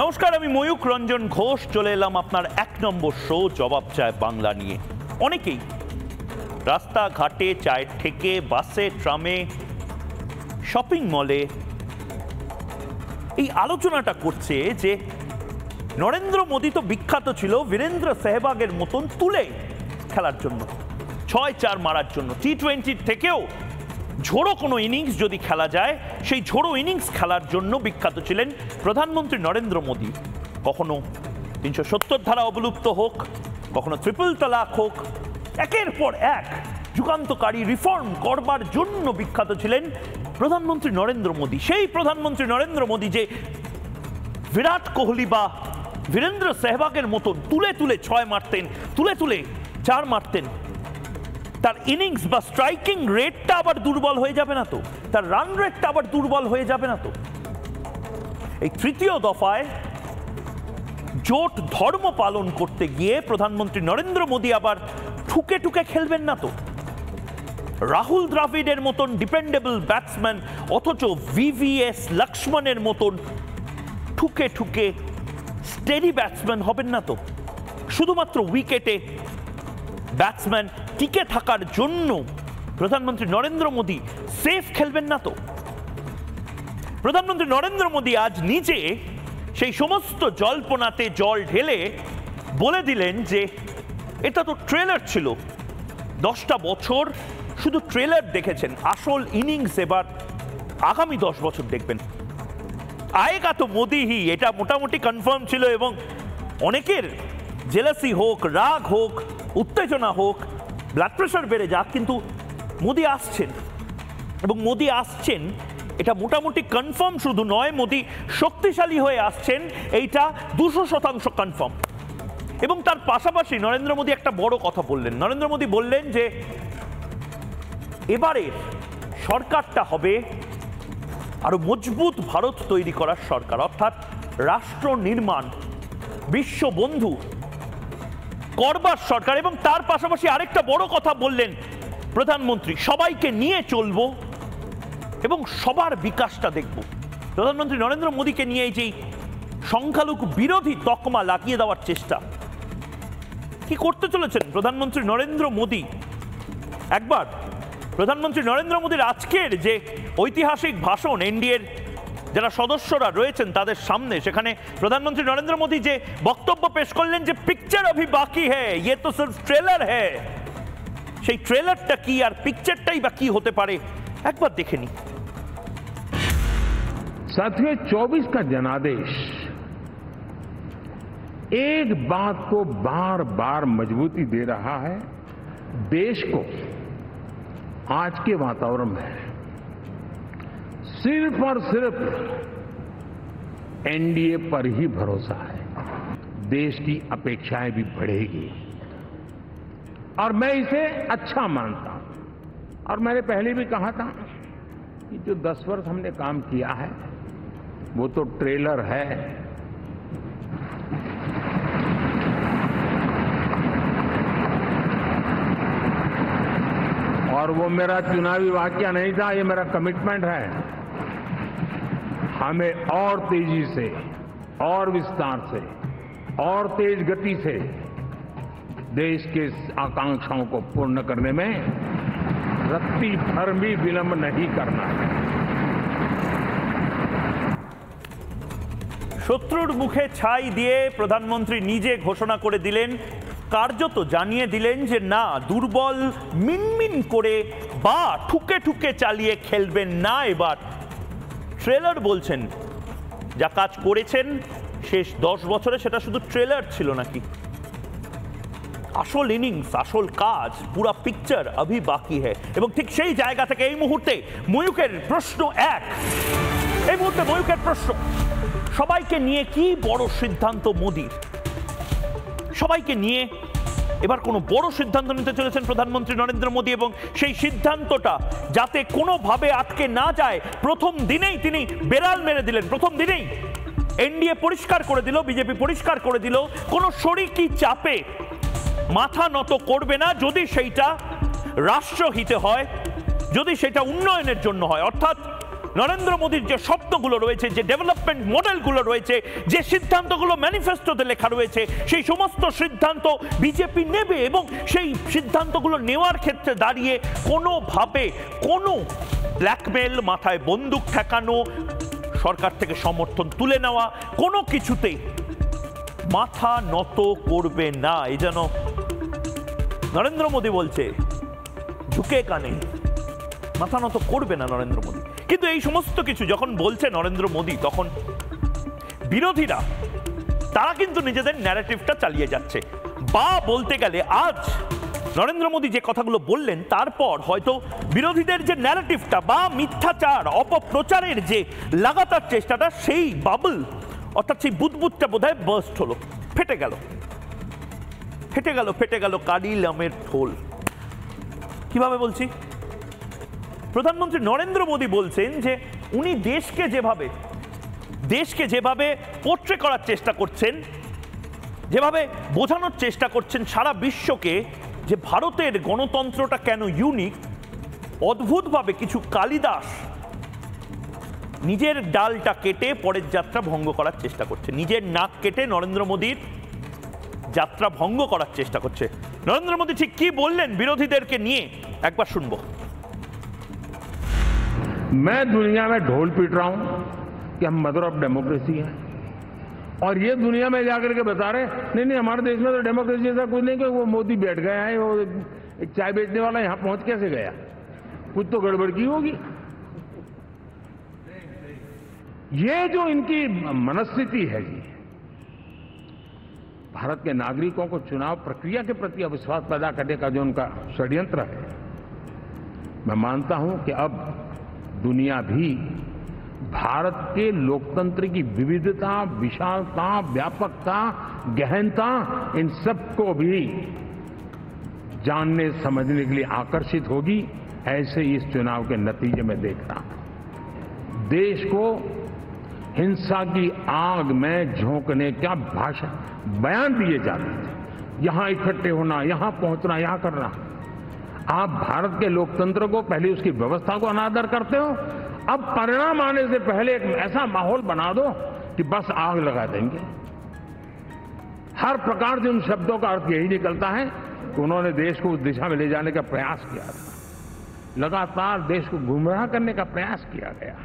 নমস্কার, আমি ময়ূক রঞ্জন ঘোষ চলে এলাম আপনার 1 নম্বর শো জবাব চায় বাংলা নিয়ে। অনেকেই রাস্তাঘাটে, চায়ের ঠেকে, বাসে, ট্রামে, শপিং মলে এই আলোচনাটা করছে যে নরেন্দ্র মোদী তো বিখ্যাত ছিল বীরেন্দ্র সেহবাগের মতন তুলে খেলার জন্য, 6-4 মারার জন্য। টি20 থেকেও ঝোড়ো কোনো ইনিংস যদি খেলা যায়, সেই ঝোড়ো ইনিংস খেলার জন্য বিখ্যাত ছিলেন প্রধানমন্ত্রী নরেন্দ্র মোদী। কখনো 370 ধারা অবলুপ্ত হোক, কখনো ট্রিপল তালাক হোক, একের পর এক যুগান্তকারী রিফর্ম করবার জন্য বিখ্যাত ছিলেন প্রধানমন্ত্রী নরেন্দ্র মোদী। সেই প্রধানমন্ত্রী নরেন্দ্র মোদী যে বিরাট কোহলি বা বীরেন্দ্র সেহবাগের মতন তুলে তুলে 6 মারতেন, তুলে তুলে 4 মারতেন, তার ইনিংস বা স্ট্রাইকিং রেটটা আবার দুর্বল হয়ে যাবে না তো? তার রান রেটটা আবার দুর্বল হয়ে যাবে না তো? এই তৃতীয় দফায় জোট ধর্ম পালন করতে গিয়ে প্রধানমন্ত্রী নরেন্দ্র মোদী আবার ঠুকে ঠুকে খেলবেন না তো? রাহুল দ্রাবিড়ের মতন ডিপেন্ডেবল ব্যাটসম্যান অথচ ভিভিএস লক্ষ্মণের মতন ঠুকে ঠুকে স্টেডি ব্যাটসম্যান হবেন না তো? শুধুমাত্র উইকেটে ব্যাটসম্যান টিকে থাকার জন্য প্রধানমন্ত্রী নরেন্দ্র মোদী সেফ খেলবেন না তো? প্রধানমন্ত্রী নরেন্দ্র মোদী আজ নিজে সেই সমস্ত জল্পনাতে জল ঢেলে বলে দিলেন যে এটা তো ট্রেলার ছিল, 10টা বছর শুধু ট্রেলার দেখেছেন, আসল ইনিংস এবার আগামী 10 বছর দেখবেন। আয়েগা তো মোদী হি, এটা মোটামুটি কনফার্ম ছিল এবং অনেকের জেলাসি হোক, রাগ হোক, উত্তেজনা হোক, ব্লাড প্রেশার বেড়ে যাক, কিন্তু মোদী আসছেন এবং মোদী আসছেন এটা মোটামুটি কনফার্ম শুধু নয়, মোদী শক্তিশালী হয়ে আসছেন এইটা 200% কনফার্ম। এবং তার পাশাপাশি নরেন্দ্র মোদী একটা বড় কথা বললেন। নরেন্দ্র মোদী বললেন যে এবারে সরকারটা হবে আরো মজবুত ভারত তৈরি করার সরকার, অর্থাৎ রাষ্ট্র নির্মাণ, বিশ্ববন্ধু করবার সরকার। এবং তার পাশাপাশি আরেকটা বড় কথা বললেন প্রধানমন্ত্রী, সবাইকে নিয়ে চলবো এবং সবার বিকাশটা দেখব। প্রধানমন্ত্রী নরেন্দ্র মোদীকে নিয়ে এই যে সংখ্যালঘু বিরোধী তকমা লাগিয়ে দেওয়ার চেষ্টা, কি করতে চলেছেন প্রধানমন্ত্রী নরেন্দ্র মোদী? একবার প্রধানমন্ত্রী নরেন্দ্র মোদীর আজকের যে ঐতিহাসিক ভাষণ এনডিএর যারা সদস্যরা রয়েছেন তাদের সামনে, সেখানে প্রধানমন্ত্রী নরেন্দ্র মোদী যে বক্তব্য পেশ করলেন যে পিকচার অভি বাকি হ্যায়, ইয়ে তো সির্ফ ট্রেলার হ্যায়, সেই ট্রেলারটা কি আর পিকচারটাই বা কি হতে পারে একবার দেখে নি। साथियों, 24 का जनादेश एक बात को बार बार मजबूती दे रहा है, देश को आज के वातावरण में सिर्फ और सिर्फ एनडीए पर ही भरोसा है। देश की अपेक्षाएं भी बढ़ेगी और मैं इसे अच्छा मानता हूं। और मैंने पहले भी कहा था कि जो 10 वर्ष हमने काम किया है वो तो ट्रेलर है, और वो मेरा चुनावी वाक्य नहीं था, ये मेरा कमिटमेंट है। हमें और तेजी से, और विस्तार से, और तेज गति से देश के आकांक्षाओं को पूर्ण करने में रत्ती भर भी विलंब नहीं करना है। শত্রুর মুখে ছাই দিয়ে প্রধানমন্ত্রী নিজে ঘোষণা করে দিলেন, কার্যত জানিয়ে দিলেন যে না, দুর্বল মিনমিন করে বা ঠুকে ঠুকে চালিয়ে খেলবেন না। এবার ট্রেলার বলছেন, যা কাজ করেছেন শেষ 10 বছরে সেটা শুধু ট্রেলার ছিল নাকি? আসল ইনিংস, আসল কাজ, পুরা পিকচার অভি বাকি হ্যায়। এবং ঠিক সেই জায়গা থেকে এই মুহূর্তে ময়ূকের প্রশ্ন এই মুহূর্তে ময়ূকের প্রশ্ন, সবাইকে নিয়ে কি বড় সিদ্ধান্ত মোদীর? সবাইকে নিয়ে এবার কোনো বড় সিদ্ধান্ত নিতে চলেছেন প্রধানমন্ত্রী নরেন্দ্র মোদী এবং সেই সিদ্ধান্তটা যাতে কোনোভাবে আটকে না যায়, প্রথম দিনেই তিনি বেড়াল মেরে দিলেন। প্রথম দিনেই এনডিএ পরিষ্কার করে দিল, বিজেপি পরিষ্কার করে দিল, কোনো শরিকি চাপে মাথা নত করবে না যদি সেইটা রাষ্ট্রহিতে হয়, যদি সেটা উন্নয়নের জন্য হয়। অর্থাৎ নরেন্দ্র মোদীর যে স্বপ্নগুলো রয়েছে, যে ডেভেলপমেন্ট মডেলগুলো রয়েছে, যে সিদ্ধান্তগুলো ম্যানিফেস্টোতে লেখা রয়েছে, সেই সমস্ত সিদ্ধান্ত বিজেপি নেবে এবং সেই সিদ্ধান্তগুলো নেওয়ার ক্ষেত্রে দাঁড়িয়ে কোনোভাবে কোনো ব্ল্যাকমেল, মাথায় বন্দুক ঠেকানো, সরকার থেকে সমর্থন তুলে নেওয়া, কোনো কিছুতেই মাথা নত করবে না। এই যেন নরেন্দ্র মোদী বলছে, ঝুঁকে কানে মাথা নত করবে না নরেন্দ্র মোদী। কিন্তু এই সমস্ত কিছু যখন বলছে নরেন্দ্র মোদী, তখন বিরোধীরা তারা কিন্তু নিজেদের ন্যারেটিভটা চালিয়ে যাচ্ছে। বা বলতে গেলে আজ নরেন্দ্র মোদী যে কথাগুলো বললেন, তারপর হয়তো বিরোধীদের যে ন্যারেটিভটা বা মিথ্যাচার, অপপ্রচারের যে লাগাতার চেষ্টাটা, সেই বাবল অর্থাৎ সেই বুদবুদটা বোধহয় বার্স্ট হলো, ফেটে গেল, ফেটে গেল, ফেটে গেল কালি লামের ঠোল। কিভাবে বলছি? প্রধানমন্ত্রী নরেন্দ্র মোদী বলছেন যে উনি দেশকে যেভাবে পোট্রে করার চেষ্টা করছেন, যেভাবে বোঝানোর চেষ্টা করছেন সারা বিশ্বকে যে ভারতের গণতন্ত্রটা কেন ইউনিক, অদ্ভুতভাবে কিছু কালিদাস নিজের ডালটা কেটে পরের যাত্রা ভঙ্গ করার চেষ্টা করছে, নিজের নাক কেটে নরেন্দ্র মোদীর যাত্রা ভঙ্গ করার চেষ্টা করছে। নরেন্দ্র মোদী ঠিক কি বললেন বিরোধীদেরকে নিয়ে, একবার শুনবো। मैं दुनिया में ढोल पीट रहा हूं कि हम मदर ऑफ डेमोक्रेसी हैं, और ये दुनिया में जाकर के बता रहे नहीं हमारे देश में तो डेमोक्रेसी ऐसा कुछ नहीं, कि वो मोदी बैठ गया है, वो एक चाय बेचने वाला यहां पहुंच कैसे गया, कुछ तो गड़बड़ की होगी। ये जो इनकी मनस्थिति है जी, भारत के नागरिकों को चुनाव प्रक्रिया के प्रति अविश्वास पैदा करने का जो उनका षड्यंत्र है, मैं मानता हूं कि अब दुनिया भी भारत के लोकतंत्र की विविधता, विशालता, व्यापकता, गहनता, इन सबको भी जानने समझने के लिए आकर्षित होगी। ऐसे इस चुनाव के नतीजे में देख रहा हूं। देश को हिंसा की आग में झोंकने का भाषण बयान दिए जाते थे, यहां इकट्ठे होना, यहां पहुंचना, यहां करना। आप भारत के लोकतंत्र को पहले उसकी व्यवस्था को अनादर करते हो, अब परिणाम आने से पहले एक ऐसा माहौल बना दो कि बस आग लगा देंगे। हर प्रकार से उन शब्दों का अर्थ यही निकलता है कि उन्होंने देश को उस दिशा में ले जाने का प्रयास किया था, लगातार देश को गुमराह करने का प्रयास किया गया,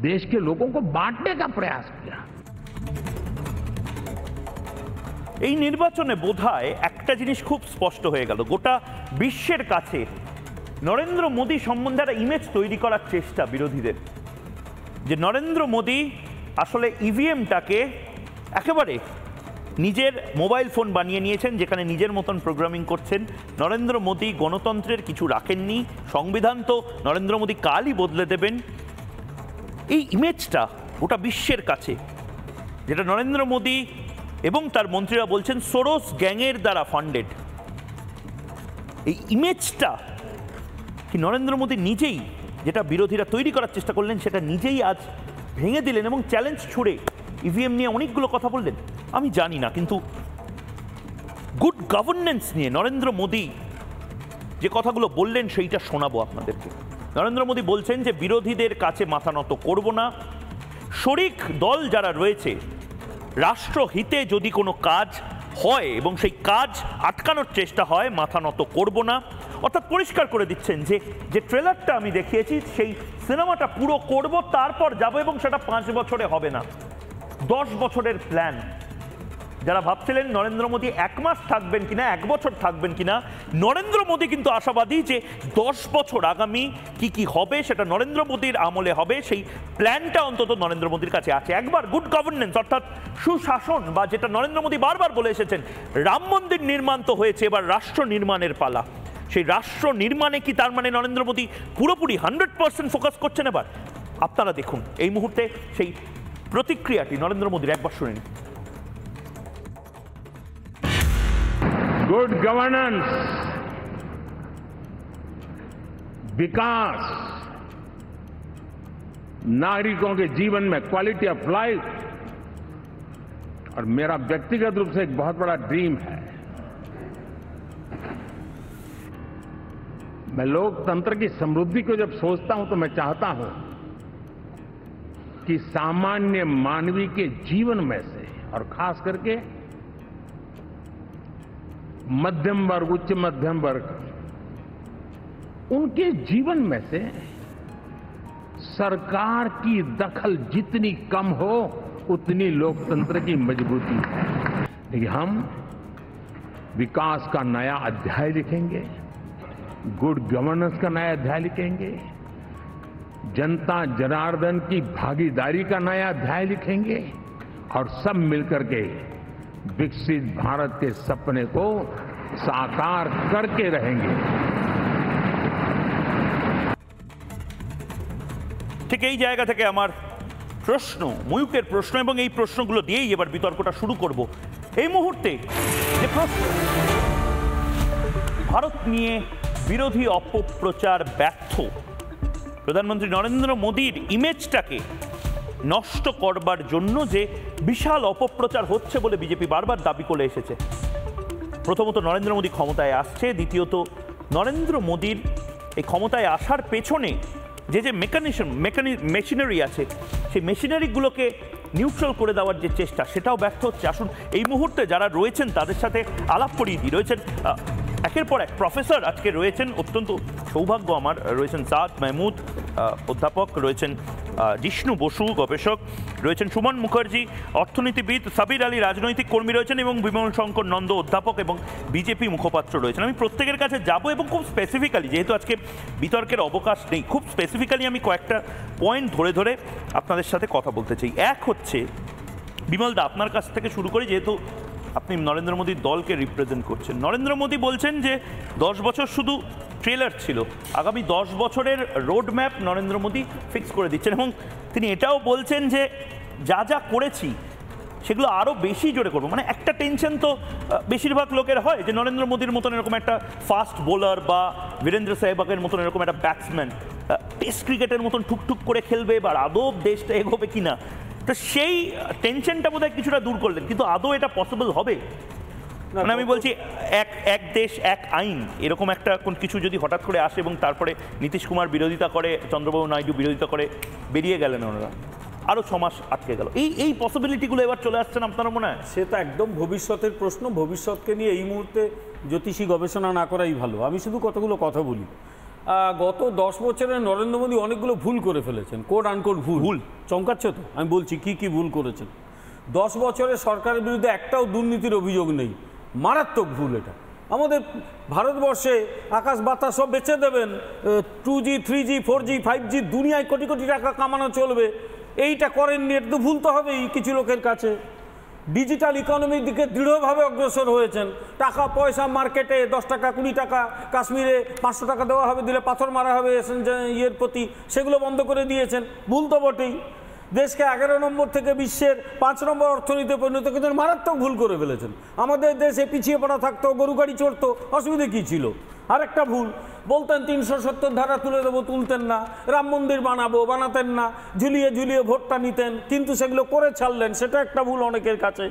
देश के लोगों को बांटने का प्रयास किया। এই নির্বাচনে বোধহয় একটা জিনিস খুব স্পষ্ট হয়ে গেল, গোটা বিশ্বের কাছে নরেন্দ্র মোদী সম্বন্ধে একটা ইমেজ তৈরি করার চেষ্টা বিরোধীদের, যে নরেন্দ্র মোদী আসলে ইভিএমটাকে একেবারে নিজের মোবাইল ফোন বানিয়ে নিয়েছেন, যেখানে নিজের মতন প্রোগ্রামিং করছেন। নরেন্দ্র মোদী গণতন্ত্রের কিছু রাখেননি, সংবিধান তো নরেন্দ্র মোদী কালই বদলে দেবেন। এই ইমেজটা গোটা বিশ্বের কাছে, যেটা নরেন্দ্র মোদী এবং তার মন্ত্রীরা বলছেন সোরস গ্যাংয়ের দ্বারা ফান্ডেড, এই ইমেজটা কি নরেন্দ্র মোদী নিজেই, যেটা বিরোধীরা তৈরি করার চেষ্টা করলেন, সেটা নিজেই আজ ভেঙে দিলেন এবং চ্যালেঞ্জ ছুড়ে ইভিএম নিয়ে অনেকগুলো কথা বললেন? আমি জানি না, কিন্তু গুড গভর্নেন্স নিয়ে নরেন্দ্র মোদী যে কথাগুলো বললেন সেইটা শোনাবো আপনাদেরকে। নরেন্দ্র মোদী বলছেন যে বিরোধীদের কাছে মাথা নত করব না, শরিক দল যারা রয়েছে, রাষ্ট্রহিতে যদি কোনো কাজ হয় এবং সেই কাজ আটকানোর চেষ্টা হয়, মাথা নত করব না। অর্থাৎ পরিষ্কার করে দিচ্ছেন যে ট্রেলারটা আমি দেখিয়েছি, সেই সিনেমাটা পুরো করব, তারপর যাব, এবং সেটা 5 বছরে হবে না, 10 বছরের প্ল্যান। যারা ভাবছিলেন নরেন্দ্র মোদী 1 মাস থাকবেন কিনা, 1 বছর থাকবেন কিনা, নরেন্দ্র মোদী কিন্তু আশাবাদী যে 10 বছর আগামী কি হবে সেটা নরেন্দ্র মোদীর আমলে হবে। সেই প্ল্যানটা অন্তত নরেন্দ্র মোদীর কাছে আছে। একবার গুড গভর্নেন্স অর্থাৎ সুশাসন, বা যেটা নরেন্দ্র মোদী বারবার বলে এসেছেন, রাম মন্দির নির্মাণ তো হয়েছে, এবার রাষ্ট্র নির্মাণের পালা। সেই রাষ্ট্র নির্মাণে কি তার মানে নরেন্দ্র মোদী পুরোপুরি 100% ফোকাস করছেন এবার? আপনারা দেখুন এই মুহূর্তে সেই প্রতিক্রিয়াটি নরেন্দ্র মোদীর, একবার শুনে নিন। गुड गवर्नेंस, विकास, नागरिकों के जीवन में क्वालिटी ऑफ लाइफ, और मेरा व्यक्तिगत रूप से एक बहुत बड़ा ड्रीम है, मैं लोकतंत्र की समृद्धि को जब सोचता हूं तो मैं चाहता हूं कि सामान्य मानवीय के जीवन में से और खास करके मध्यम वर्ग, उच्च मध्यम वर्ग, उनके जीवन में से सरकार की दखल जितनी कम हो उतनी लोकतंत्र की मजबूती है। लेकिन हम विकास का नया अध्याय लिखेंगे, गुड गवर्नेंस का नया अध्याय लिखेंगे, जनता जनार्दन की भागीदारी का नया अध्याय लिखेंगे और सब मिलकर के विकसित भारत के सपने को साकार करके रहेंगे। ঠিক এই জায়গা থেকে আমার প্রশ্ন, ময়ূকের প্রশ্ন, এবং এই প্রশ্নগুলো দিয়েই এবার বিতর্কটা শুরু করব। এই মুহূর্তে যে প্রশ্ন, ভারত নিয়ে বিরোধী অপপ্রচার ব্যর্থ, প্রধানমন্ত্রী নরেন্দ্র মোদীর ইমেজটাকে নষ্ট করবার জন্য যে বিশাল অপপ্রচার হচ্ছে বলে বিজেপি বারবার দাবি করে এসেছে। প্রথমত নরেন্দ্র মোদী ক্ষমতায় আসছে, দ্বিতীয়ত নরেন্দ্র মোদীর এই ক্ষমতায় আসার পেছনে যে যে মেশিনারি আছে সেই মেশিনারিগুলোকে নিউট্রাল করে দেওয়ার যে চেষ্টা, সেটাও ব্যর্থ হচ্ছে। আসুন এই মুহূর্তে যারা রয়েছেন তাদের সাথে আলাপ করিয়ে দিই। রয়েছেন একের পর এক প্রফেসর আজকে রয়েছেন, অত্যন্ত সৌভাগ্য আমার। রয়েছেন সাদ মাহমুদ অধ্যাপক, রয়েছেন জিষ্ণু বসু গবেষক, রয়েছেন সুমন মুখার্জি অর্থনীতিবিদ, সাবির আলী রাজনৈতিক কর্মী রয়েছেন, এবং বিমল শঙ্কর নন্দ অধ্যাপক এবং বিজেপি মুখপাত্র রয়েছেন। আমি প্রত্যেকের কাছে যাব এবং খুব স্পেসিফিক্যালি, যেহেতু আজকে বিতর্কের অবকাশ নেই, খুব স্পেসিফিক্যালি আমি কয়েকটা পয়েন্ট ধরে ধরে আপনাদের সাথে কথা বলতে চাই। এক হচ্ছে, বিমল দা আপনার কাছ থেকে শুরু করি, যেহেতু আপনি নরেন্দ্র মোদীর দলকে রিপ্রেজেন্ট করছেন। নরেন্দ্র মোদী বলছেন যে 10 বছর শুধু ট্রেলার ছিল, আগামী 10 বছরের road map Narendra Modi fix করে দিচ্ছেন, এবং তিনি এটাও বলছেন যে যা যা করেছি সেগুলো আরও বেশি জোরে করবো। মানে একটা টেনশন তো বেশিরভাগ লোকের হয় যে নরেন্দ্র মোদীর মতন এরকম একটা ফাস্ট বোলার বা বীরেন্দ্র সেহবাগের মতন এরকম একটা ব্যাটসম্যান টেস্ট ক্রিকেটের মতন ঠুকঠুক করে খেলবে বা আদৌ দেশটা এগোবে কিনা, তো সেই টেনশনটা বোধহয় কিছুটা দূর করলেন। কিন্তু আদৌ এটা পসিবল হবে? মানে আমি বলছি এক দেশ এক আইন, এরকম একটা কোন কিছু যদি হঠাৎ করে আসে এবং তারপরে নীতিশ কুমার বিরোধিতা করে, চন্দ্রবাবু নাইডু বিরোধিতা করে, বেরিয়ে গেলেন ওনারা, আরও 6 মাস আটকে গেল, এই পসিবিলিটিগুলো এবার চলে আসছে না আপনার মনে হয়? সে তো একদম ভবিষ্যতের প্রশ্ন। ভবিষ্যৎকে নিয়ে এই মুহূর্তে জ্যোতিষী গবেষণা না করাই ভালো। আমি শুধু কতগুলো কথা বলি। গত 10 বছরে নরেন্দ্র মোদী অনেকগুলো ভুল করে ফেলেছেন, কোড আনকোড ভুল। চমকাচ্ছে তো? আমি বলছি কি কি ভুল করেছেন। 10 বছরে সরকারের বিরুদ্ধে একটাও দুর্নীতির অভিযোগ নেই, মারাত্মক ভুল এটা। আমাদের ভারতবর্ষে আকাশ বাতাস সব বেচে দেবেন, 2G 3G 4G 5G দুনিয়ায় কোটি কোটি টাকা কামানো চলবে, এইটা করেননি, এটা তো ভুল তো হবেই কিছু লোকের কাছে। ডিজিটাল ইকোনমির দিকে দৃঢ়ভাবে অগ্রসর হয়েছেন, টাকা পয়সা মার্কেটে 10 টাকা 20 টাকা, কাশ্মীরে 500 টাকা দেওয়া হবে, দিলে পাথর মারা হবে ইয়ের প্রতি, সেগুলো বন্ধ করে দিয়েছেন, ভুল তো বটেই। দেশকে 11 নম্বর থেকে বিশ্বের 5 নম্বর অর্থনীতিতে পরিণত করতে মারাত্মক ভুল করে ফেলেছেন। আমাদের দেশে পিছিয়ে পড়া থাকতো, গরু গাড়ি চড়তো, অসুবিধে কী ছিল? আরেকটা ভুল, বলতেন 370 ধারা তুলে দেবো, তুলতেন না। রাম মন্দির বানাবো, বানাতেন না। ঝুলিয়ে ঝুলিয়ে ভোটটা নিতেন, কিন্তু সেগুলো করে ছাড়লেন, সেটা একটা ভুল অনেকের কাছে।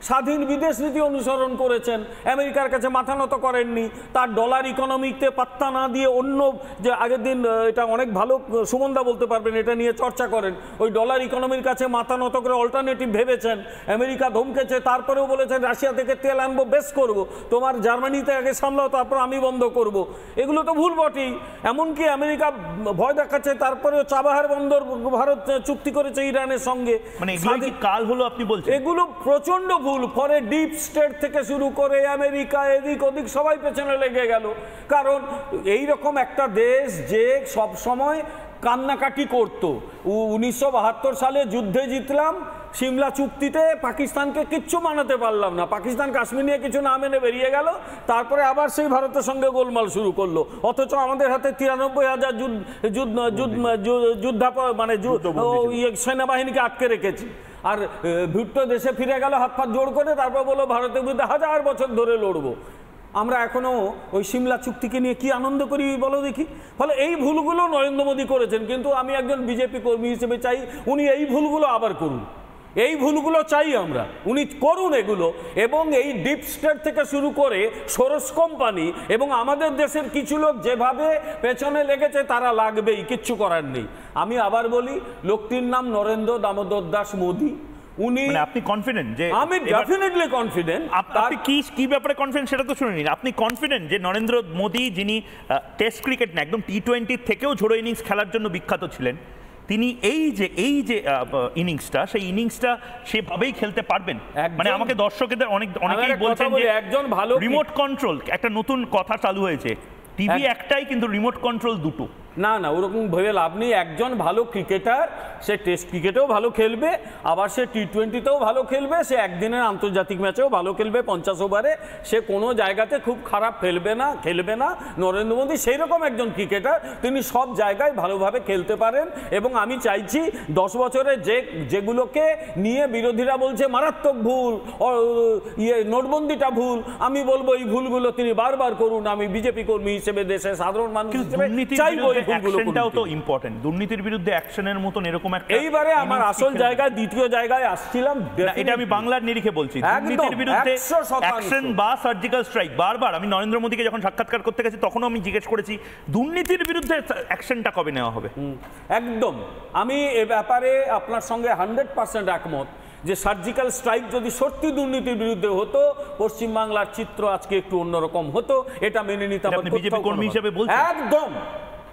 স্বাধীন বিদেশ নীতি অনুসরণ করেছেন, আমেরিকার কাছে মাথা নত করেননি। তার ডলার ইকোনমিতে পাত্তা না দিয়ে অন্য যে আগের দিন, এটা অনেক ভালো সুমনদা বলতে পারবেন, এটা নিয়ে চর্চা করেন, ওই ডলার ইকোনমির কাছে মাথা নত করে অল্টারনেটিভ ভেবেছেন। আমেরিকা ধমকেছে, তারপরেও বলেছেন রাশিয়া থেকে তেল আনবো, বেশ করবো, তোমার জার্মানিতে আগে সামলাও, তারপর আমি বন্ধ করব। এগুলো তো ভুল বটেই। এমনকি আমেরিকা ভয় দেখাচ্ছে, তারপরেও চাবাহার বন্দর ভারত চুক্তি করেছে ইরানের সঙ্গে। মানে কাল হলো আপনি বলছেন, এগুলো প্রচন্ড ভুল। পরে ডিপ স্টেট থেকে শুরু করে আমেরিকা, এদিক ওদিক সবাই পেছনে লেগে গেল। কারণ এই রকম একটা দেশ যে সব সময় কান্নাকাটি করত, 1972 সালে যুদ্ধে জিতলাম, সিমলা চুক্তিতে পাকিস্তানকে কিচ্ছু মানাতে পারলাম না, পাকিস্তান কাশ্মীর নিয়ে কিছু না মেনে বেরিয়ে গেল, তারপরে আবার সেই ভারতের সঙ্গে গোলমাল শুরু করলো। অথচ আমাদের হাতে 93,000 সেনাবাহিনীকে আটকে রেখেছি। আর ভুট্টো দেশে ফিরে গেল হাত পা জোড় করে, তারপর বললো ভারতের বিরুদ্ধে 1000 বছর ধরে লড়বো। আমরা এখনো ওই সিমলা চুক্তিকে নিয়ে কি আনন্দ করি বলো দেখি। ফলে এই ভুলগুলো নরেন্দ্র মোদী করেছেন, কিন্তু আমি একজন বিজেপি কর্মী হিসেবে চাই উনি এই ভুলগুলো আবার করুন। এই ভুলগুলো চাই আমরা, উনি করুন এগুলো। এবং এই ডিপ স্টেট থেকে শুরু করে সোরস কোম্পানি এবং আমাদের দেশের কিছু লোক যেভাবে পেছনে লেগেছে তারা লাগবেই, কিচ্ছু করার নেই। আমি আবার বলি, লোকটির নাম নরেন্দ্র দামোদর দাস মোদী। উনি, আপনি কনফিডেন্ট যে? আমি ডেফিনেটলি কনফিডেন্ট। আপনি কি ব্যাপারে কনফিডেন্ট সেটা তো শুনে নিন। আপনি কনফিডেন্ট যে নরেন্দ্র মোদী, যিনি টেস্ট ক্রিকেট না একদম টি-20 থেকেও ঝোড়ো ইনিংস খেলার জন্য বিখ্যাত ছিলেন, তিনি এই যে ইনিংসটা, সেই ইনিংসটা সেভাবেই খেলতে পারবেন? মানে আমাকে দর্শকদের অনেকেই বলছেন যে একজন ভালো রিমোট কন্ট্রোল, একটা নতুন কথা চালু হয়েছে, টিভি একটাই কিন্তু রিমোট কন্ট্রোল দুটো। না না, ওরকম ভেবে লাভ নেই। একজন ভালো ক্রিকেটার, সে টেস্ট ক্রিকেটেও ভালো খেলবে, আবার সে টি-20তেও ভালো খেলবে, সে একদিনের আন্তর্জাতিক ম্যাচেও ভালো খেলবে 50 ওভারে, সে কোনো জায়গাতে খুব খারাপ খেলবে না। নরেন্দ্র মোদী সেই রকম একজন ক্রিকেটার, তিনি সব জায়গায় ভালোভাবে খেলতে পারেন। এবং আমি চাইছি 10 বছরে যেগুলোকে নিয়ে বিরোধীরা বলছে মারাত্মক ভুল, নোটবন্দিটা ভুল, আমি বলবো এই ভুলগুলো তিনি বারবার করুন। আমি বিজেপি কর্মী হিসেবে, দেশের সাধারণ মানুষ হিসেবে চাইবো অ্যাকশনটাও তো ইম্পর্টেন্ট। দুর্নীতির বিরুদ্ধে অ্যাকশনের মতন এরকম একটা, এইবারে আমার আসল জায়গায়, দ্বিতীয় জায়গায় আসছিলাম, এটা আমি বাংলার নিরিখে বলছি। দুর্নীতির বিরুদ্ধে অ্যাকশন বা সার্জিক্যাল স্ট্রাইক, বারবার আমি নরেন্দ্র মোদীকে যখন সাক্ষাৎকার করতে গেছি তখনও আমি জিজ্ঞেস করেছি দুর্নীতির বিরুদ্ধে অ্যাকশনটা কবে নেওয়া হবে। একদম, আমি এ ব্যাপারে আপনার সঙ্গে 100% একমত যে সার্জিক্যাল স্ট্রাইক যদি সত্যি দুর্নীতির বিরুদ্ধে হতো, পশ্চিমবাংলার চিত্র আজকে একটু অন্যরকম হতো। এটা মেনে নিতে হবে। বিজেপি কর্মী হিসেবে বলছেন? একদম,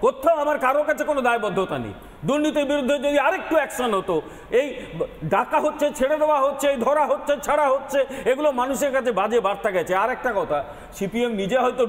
কোথাও আমার কারো কাছে কোনো দায়বদ্ধতা নেই। দুর্নীতির বিরুদ্ধে যদি আরেকটু অ্যাকশন হতো, এই ডাকা হচ্ছে, ছেড়ে দেওয়া হচ্ছে, ধরা হচ্ছে, ছাড়া হচ্ছে, এগুলো মানুষের কাছে বাজে বার্তা গেছে। আর একটা কথা, সিপিএম নিজে হয়তো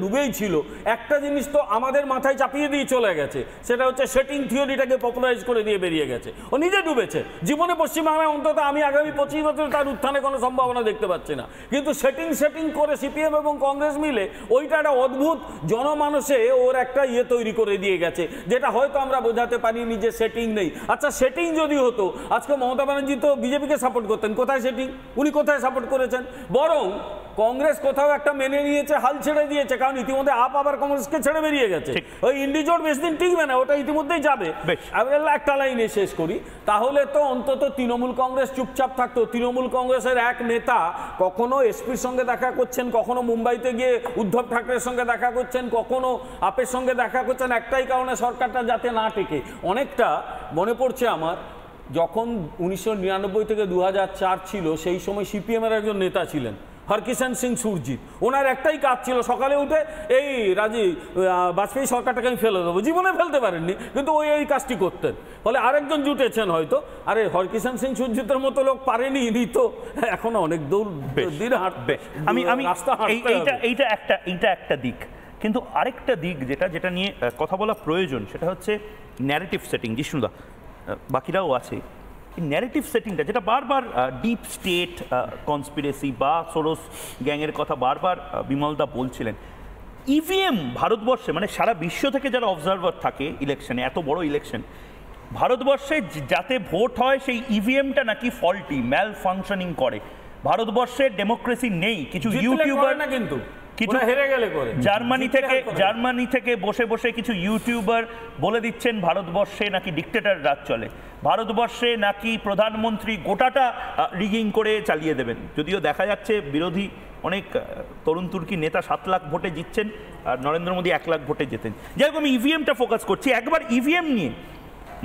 ডুবেই ছিল, একটা জিনিস তো আমাদের মাথায় চাপিয়ে দিয়ে চলে গেছে, সেটা হচ্ছে সেটিং থিওরিটাকে পপুলারাইজ করে দিয়ে বেরিয়ে গেছে। ও নিজে ডুবেছে। জীবনে পশ্চিমবাংলায় অন্তত আমি আগামী 25 বছর তার উত্থানে কোনো সম্ভাবনা দেখতে পাচ্ছি না। কিন্তু সেটিং করে সিপিএম এবং কংগ্রেস মিলে ওইটা একটা অদ্ভুত জনমানসে ওর একটা তৈরি করে দিয়ে গেছে, যেটা হয়তো আমরা বোঝাতে পারি নিজে সেটিং নেই। আচ্ছা, সেটিং যদি হতো, আজকে মমতা ব্যানার্জি তো বিজেপিকে সাপোর্ট করতেন, কোথায় সেটিং? উনি কোথায় সাপোর্ট করেছেন? বরং কংগ্রেস কোথাও একটা মেনে নিয়েছে, হাল ছেড়ে দিয়েছে, কারণ ইতিমধ্যে আবার কংগ্রেসকে ছেড়ে বেরিয়ে গেছে। ওই ইন্ডিজোট বেশ দিন টিকবে না, ওটা ইতিমধ্যেই যাবে। একটা লাইনে শেষ করি, তাহলে তো অন্তত তৃণমূল কংগ্রেস চুপচাপ থাকতো। তৃণমূল কংগ্রেসের এক নেতা কখনো এসপির সঙ্গে দেখা করছেন, কখনো মুম্বাইতে গিয়ে উদ্ধব ঠাকরের সঙ্গে দেখা করছেন, কখনো আপের সঙ্গে দেখা করছেন, একটাই কারণে সরকারটা যাতে না টেকে। অনেকটা মনে পড়ছে আমার, যখন 1999 থেকে 2004 ছিল, সেই সময় সিপিএমের একজন নেতা ছিলেন হরকিষাণ সিং সুরজিৎ। ওনার একটাই কাজ ছিল, সকালে উঠে এই বাজপেয়ী সরকারটাকে আমি ফেলে দেবো। জীবনে ফেলতে পারেননি, কিন্তু ওই কাজটি করতেন। ফলে আরেকজন জুটেছেন হয়তো। আরে হরকিষাণ সিং সুরজিতের মতো লোক পারেনি, ইনি তো এখনো অনেক দিন হাঁটবে। এইটা একটা দিক, কিন্তু আরেকটা দিক যেটা নিয়ে কথা বলা প্রয়োজন, সেটা হচ্ছে ন্যারেটিভ সেটিং। জিষ্ণুদা, বাকিরাও আছে, ন্যারেটিভ সেটিংটা যেটা বারবার ডিপ স্টেট কনস্পিরেসি বা সোরস গ্যাংয়ের কথা বারবার বিমলদা বলছিলেন। ইভিএম ভারতবর্ষে, মানে সারা বিশ্ব থেকে যারা অবজারভার থাকে ইলেকশনে, এত বড় ইলেকশন, ভারতবর্ষে যাতে ভোট হয় সেই ইভিএমটা নাকি ফল্টি, ম্যাল ফাংশনিং করে। ভারতবর্ষে ডেমোক্রেসি নেই। কিছু ইউটিউবার না, কিন্তু কিছু হেরে গেলে করে জার্মানি থেকে বসে কিছু ইউটিউবার বলে দিচ্ছেন ভারতবর্ষে নাকি ডিক্টেটর রাজ চলে, ভারতবর্ষে নাকি প্রধানমন্ত্রী গোটাটা রিগিং করে চালিয়ে দেবেন। যদিও দেখা যাচ্ছে বিরোধী অনেক তরুণ তুর্কি নেতা 7 লাখ ভোটে জিতছেন, আর নরেন্দ্র মোদী 1 লাখ ভোটে জেতেন। যেরকম আমি ইভিএমটা ফোকাস করছি, একবার ইভিএম নিয়ে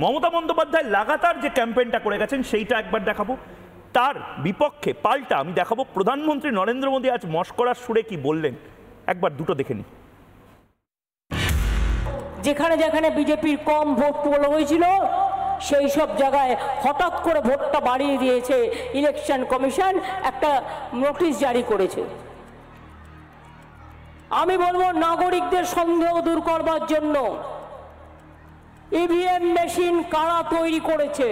মমতা বন্দ্যোপাধ্যায় লাগাতার যে ক্যাম্পেইনটা করে গেছেন সেইটা একবার দেখাবো। তার বিপক্ষে পাল্টা আমি দেখাবো প্রধানমন্ত্রী নরেন্দ্র মোদী আজ মস্করার সুরে কি বললেন, একবার দুটো দেখে নিই। যেখানে যেখানে বিজেপির কম ভোট বলা হয়েছিল, সেই সব জায়গায় হঠাৎ করে ভোটটা বাড়িয়ে দিয়েছে ইলেকশন কমিশন, একটা নোটিশ জারি করেছে। আমি বলবো, নাগরিকদের সন্দেহ দূর করবার জন্য ইভিএম মেশিন কারা তৈরি করেছে,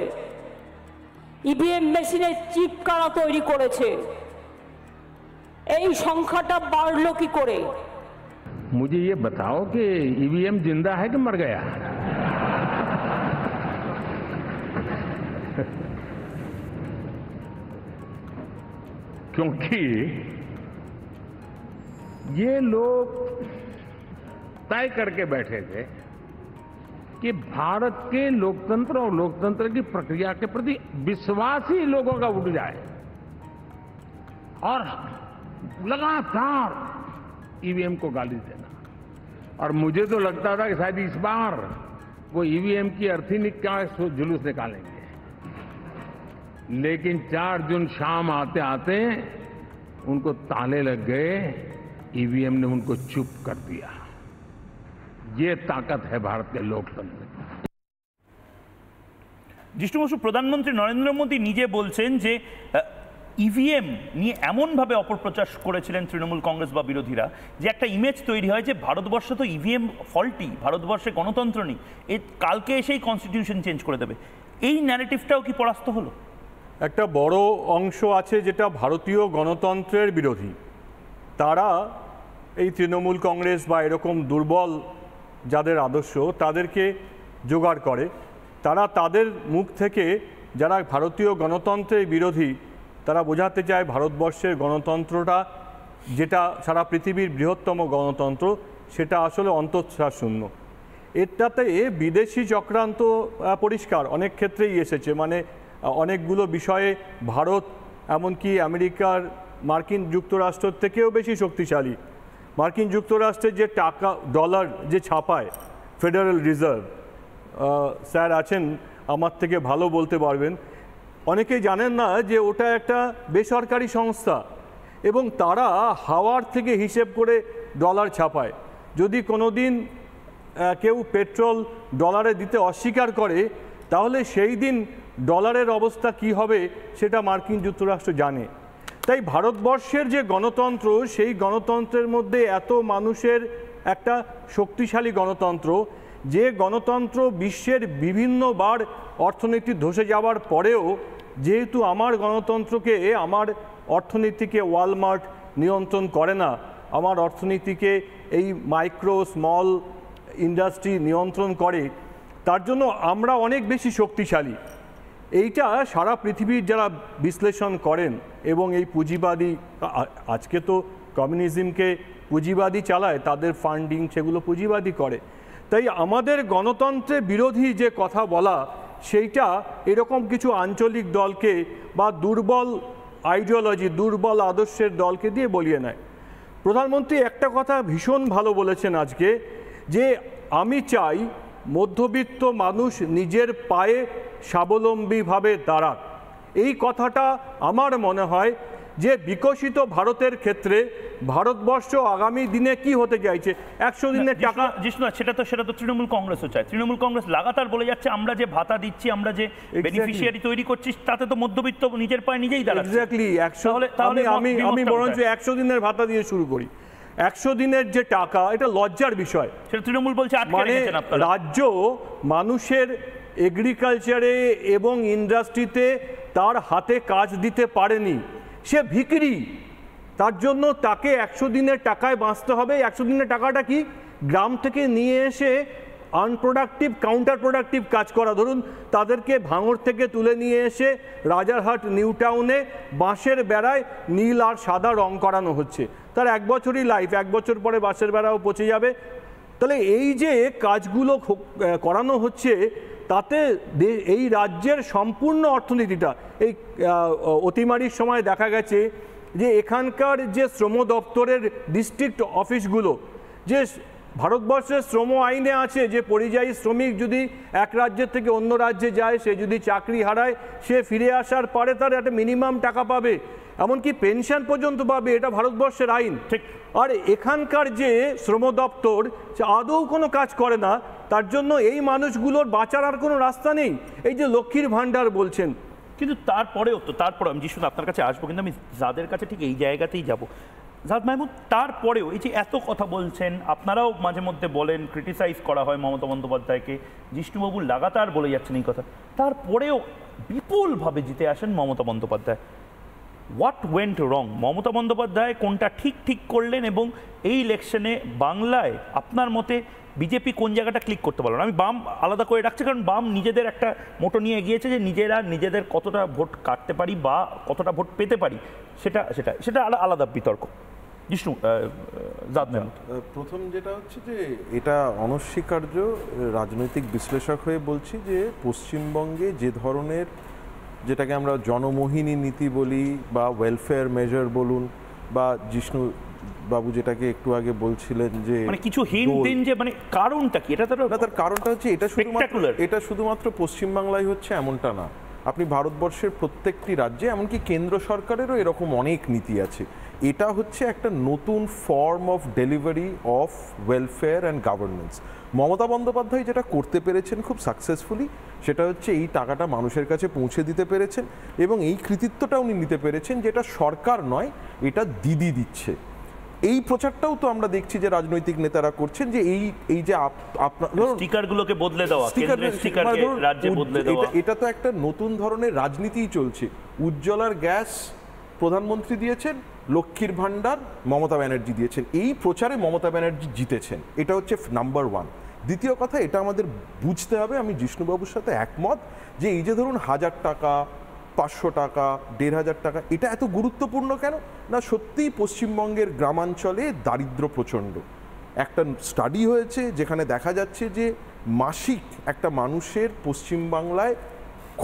ইভিএম মেশিনের চিপ কারা তৈরি করেছে, এই সংখ্যাটা বাড়লো কি করে? मुझे ये बताओ कि ईवीएम जिंदा है कि मर गया? क्योंकि ये लोग तय करके बैठे थे कि भारत के लोकतंत्र और लोकतंत्र की प्रक्रिया के प्रति विश्वास ही लोगों का उठ जाए और लगातार ईवीएम को गाली देना। और मुझे तो लगता था कि शायद इस बार वो ईवीएम की अर्थी का जुलूस निकालेंगे, लेकिन 4 जून शाम आते आते उनको ताले लग गए, ईवीएम ने उनको चुप कर दिया। ये ताकत है भारत के लोकतंत्र की। जिष्णु বসু, প্রধানমন্ত্রী নরেন্দ্র মোদী নিজে বলছেন যে ইভিএম নিয়ে এমনভাবে অপপ্রচার করেছিলেন তৃণমূল কংগ্রেস বা বিরোধীরা যে একটা ইমেজ তৈরি হয় যে ভারতবর্ষ তো ইভিএম ফল্টি, ভারতবর্ষে গণতন্ত্র নেই, কালকে এসেই কনস্টিটিউশন চেঞ্জ করে দেবে। এই ন্যারেটিভটাও কি পরাস্ত হলো? একটা বড় অংশ আছে যেটা ভারতীয় গণতন্ত্রের বিরোধী, তারা এই তৃণমূল কংগ্রেস বা এরকম দুর্বল যাদের আদর্শ তাদেরকে জোগাড় করে। তারা তাদের মুখ থেকে, যারা ভারতীয় গণতন্ত্রের বিরোধী, তারা বোঝাতে চায় ভারতবর্ষের গণতন্ত্রটা যেটা সারা পৃথিবীর বৃহত্তম গণতন্ত্র সেটা আসলে অন্তঃসার শূন্য। এটাতে বিদেশি চক্রান্ত পরিষ্কার অনেক ক্ষেত্রেই এসেছে, মানে অনেকগুলো বিষয়ে ভারত এমনকি আমেরিকার মার্কিন যুক্তরাষ্ট্র থেকেও বেশি শক্তিশালী। মার্কিন যুক্তরাষ্ট্রের যে টাকা ডলার যে ছাপায় ফেডারেল রিজার্ভ, স্যার আছেন আমার থেকে ভালো বলতে পারবেন, অনেকেই জানেন না যে ওটা একটা বেসরকারি সংস্থা এবং তারা হাওয়ার থেকে হিসেব করে ডলার ছাপায়। যদি কোনো দিন কেউ পেট্রোল ডলারে দিতে অস্বীকার করে তাহলে সেই দিন ডলারের অবস্থা কি হবে সেটা মার্কিন যুক্তরাষ্ট্র জানে। তাই ভারতবর্ষের যে গণতন্ত্র, সেই গণতন্ত্রের মধ্যে এত মানুষের একটা শক্তিশালী গণতন্ত্র, যে গণতন্ত্র বিশ্বের বিভিন্নবার অর্থনীতি ধসে যাওয়ার পরেও যেহেতু আমার গণতন্ত্রকে, আমার অর্থনীতিকে ওয়ালমার্ট নিয়ন্ত্রণ করে না, আমার অর্থনীতিকে এই মাইক্রো স্মল ইন্ডাস্ট্রি নিয়ন্ত্রণ করে, তার জন্য আমরা অনেক বেশি শক্তিশালী। এইটা সারা পৃথিবীর যারা বিশ্লেষণ করেন এবং এই পুঁজিবাদী, আজকে তো কমিউনিজমকে পুঁজিবাদী চালায়, তাদের ফান্ডিং সেগুলো পুঁজিবাদী করে। তাই আমাদের গণতন্ত্রের বিরোধী যে কথা বলা, সেইটা এরকম কিছু আঞ্চলিক দলকে বা দুর্বল আইডিওলজি, দুর্বল আদর্শের দলকে দিয়ে বলিয়ে নেয়। প্রধানমন্ত্রী একটা কথা ভীষণ ভালো বলেছেন আজকে, যে আমি চাই মধ্যবিত্ত মানুষ নিজের পায়ে স্বাবলম্বীভাবে দাঁড়াক। এই কথাটা আমার মনে হয় যে বিকশিত ভারতের ক্ষেত্রে ভারতবর্ষ আগামী দিনে কি হতে চাইছে, 100 দিনের টাকা। জিষ্ণু, সেটা তো তৃণমূল কংগ্রেসও চায়। তৃণমূল কংগ্রেস লাগাতার বলে যাচ্ছে আমরা যে ভাতা দিচ্ছি, আমরা যে বেনিফিশিয়ারি তৈরি করছি, তাতে তো মধ্যবিত্ত নিজের পায়ে নিজেই দাঁড়াচ্ছে। এক্স্যাক্টলি। আমি বরঞ্চ 100 দিনের ভাতা দিয়ে শুরু করি। 100 দিনের যে টাকা, এটা লজ্জার বিষয়। সেটা তৃণমূল বলছে মানে রাজ্য মানুষের এগ্রিকালচারে এবং ইন্ডাস্ট্রিতে তার হাতে কাজ দিতে পারেনি, সে ভিখিরি। তার জন্য তাকে 100 দিনের টাকায় বাঁচতে হবে। 100 দিনের টাকাটা কি? গ্রাম থেকে নিয়ে এসে আনপ্রোডাক্টিভ, কাউন্টার প্রোডাক্টিভ কাজ করা। ধরুন তাদেরকে ভাঙড় থেকে তুলে নিয়ে এসে রাজারহাট নিউ টাউনে বাঁশের বেড়ায় নীল আর সাদা রং করানো হচ্ছে। তার 1 বছরই লাইফ, 1 বছর পরে বাঁশের বেড়াও পচে যাবে। তাহলে এই যে কাজগুলো করানো হচ্ছে, তাতে এই রাজ্যের সম্পূর্ণ অর্থনীতিটা, এই অতিমারির সময় দেখা গেছে যে এখানকার যে শ্রম দপ্তরের ডিস্ট্রিক্ট অফিসগুলো, যে ভারতবর্ষের শ্রম আইনে আছে যে পরিযায়ী শ্রমিক যদি এক রাজ্যের থেকে অন্য রাজ্যে যায়, সে যদি চাকরি হারায়, সে ফিরে আসার পরে তার একটা মিনিমাম টাকা পাবে, এমনকি পেনশন পর্যন্ত পাবে। এটা ভারতবর্ষের আইন। ঠিক। আর এখানকার যে শ্রম দপ্তর সে আদৌ কোনো কাজ করে না, তার জন্য এই মানুষগুলোর বাঁচার আর কোনো রাস্তা নেই। এই যে লক্ষ্মীর ভাণ্ডার বলছেন, কিন্তু তারপরেও আমি যিশু আপনার কাছে আসবো, কিন্তু আমি যাদের কাছে ঠিক এই জায়গাতেই যাব। জাদ মাহমুদ, তারপরেও এই যে এত কথা বলছেন, আপনারাও মাঝে মধ্যে বলেন, ক্রিটিসাইজ করা হয় মমতা বন্দ্যোপাধ্যায়কে, জিষ্ণুবাবু লাগাতার বলে যাচ্ছেন এই কথা, তারপরেও বিপুলভাবে জিতে আসেন মমতা বন্দ্যোপাধ্যায়। হোয়াট ওয়েন্ট রং? মমতা বন্দ্যোপাধ্যায় কোনটা ঠিক করলেন এবং এই ইলেকশনে বাংলায় আপনার মতে বিজেপি কোন জায়গাটা ক্লিক করতে পারলো না? আমি বাম আলাদা করে রাখছি, কারণ বাম নিজেদের একটা মোটো নিয়ে এগিয়েছে যে নিজেদের কতটা ভোট কাটতে পারি বা কতটা ভোট পেতে পারি, সেটা আলাদা বিতর্ক। জিষ্ণু, জাদ মেহমুদ। প্রথম যেটা হচ্ছে যে এটা অনস্বীকার্য, রাজনৈতিক বিশ্লেষক হয়ে বলছি যে পশ্চিমবঙ্গে যে ধরনের, যেটাকে আমরা জনমোহিনী নীতি বলি বা ওয়েলফেয়ার মেজার বলুন, বা জিষ্ণু বাবু যেটাকে একটু আগে বলছিলেন যে মানে কিছু হিন্ট দিন যে মানে কারণটা কি, এটা তো না, তার কারণটা হচ্ছে এটা শুধুমাত্র পশ্চিমবাংলায় হচ্ছে এমনটা না, আপনি ভারতবর্ষের প্রত্যেকটি রাজ্যে, এমনকি কেন্দ্র সরকারেরও এরকম অনেক নীতি আছে। এটা হচ্ছে একটা নতুন form of delivery of welfare and governance. Mamata Bandyopadhyay যেটা করতে পেরেছেন খুব সাকসেসফুলি, সেটা হচ্ছে এই টাকাটা মানুষের কাছে পৌঁছে দিতে পেরেছেন, এবং এই কৃতিত্বটা উনি নিতে পেরেছেন, যেটা সরকার নয়, এটা দিদি দিচ্ছে। এই প্রচারটাও তো আমরা দেখছি যে রাজনৈতিক নেতারা করছেন, যে এই যে আপনার স্টিকারগুলোকে বদলে দেওয়া, কেন্দ্রের স্টিকারকে রাজ্যে বদলে দেওয়া, এটা তো একটা নতুন ধরনের রাজনীতিই চলছে। উজ্জ্বলার গ্যাস প্রধানমন্ত্রী দিয়েছেন, লক্ষ্মীর ভাণ্ডার মমতা ব্যানার্জি দিয়েছেন, এই প্রচারে মমতা ব্যানার্জি জিতেছেন, এটা হচ্ছে নাম্বার ওয়ান। দ্বিতীয় কথা, এটা আমাদের বুঝতে হবে, আমি জিষ্ণুবাবুর সাথে একমত, যে এই যে ধরুন 1000 টাকা, 500 টাকা, 1500 টাকা, এটা এত গুরুত্বপূর্ণ কেন না? সত্যিই পশ্চিমবঙ্গের গ্রামাঞ্চলে দারিদ্র্য প্রচণ্ড। একটা স্টাডি হয়েছে যেখানে দেখা যাচ্ছে যে মাসিক একটা মানুষের পশ্চিমবাংলায়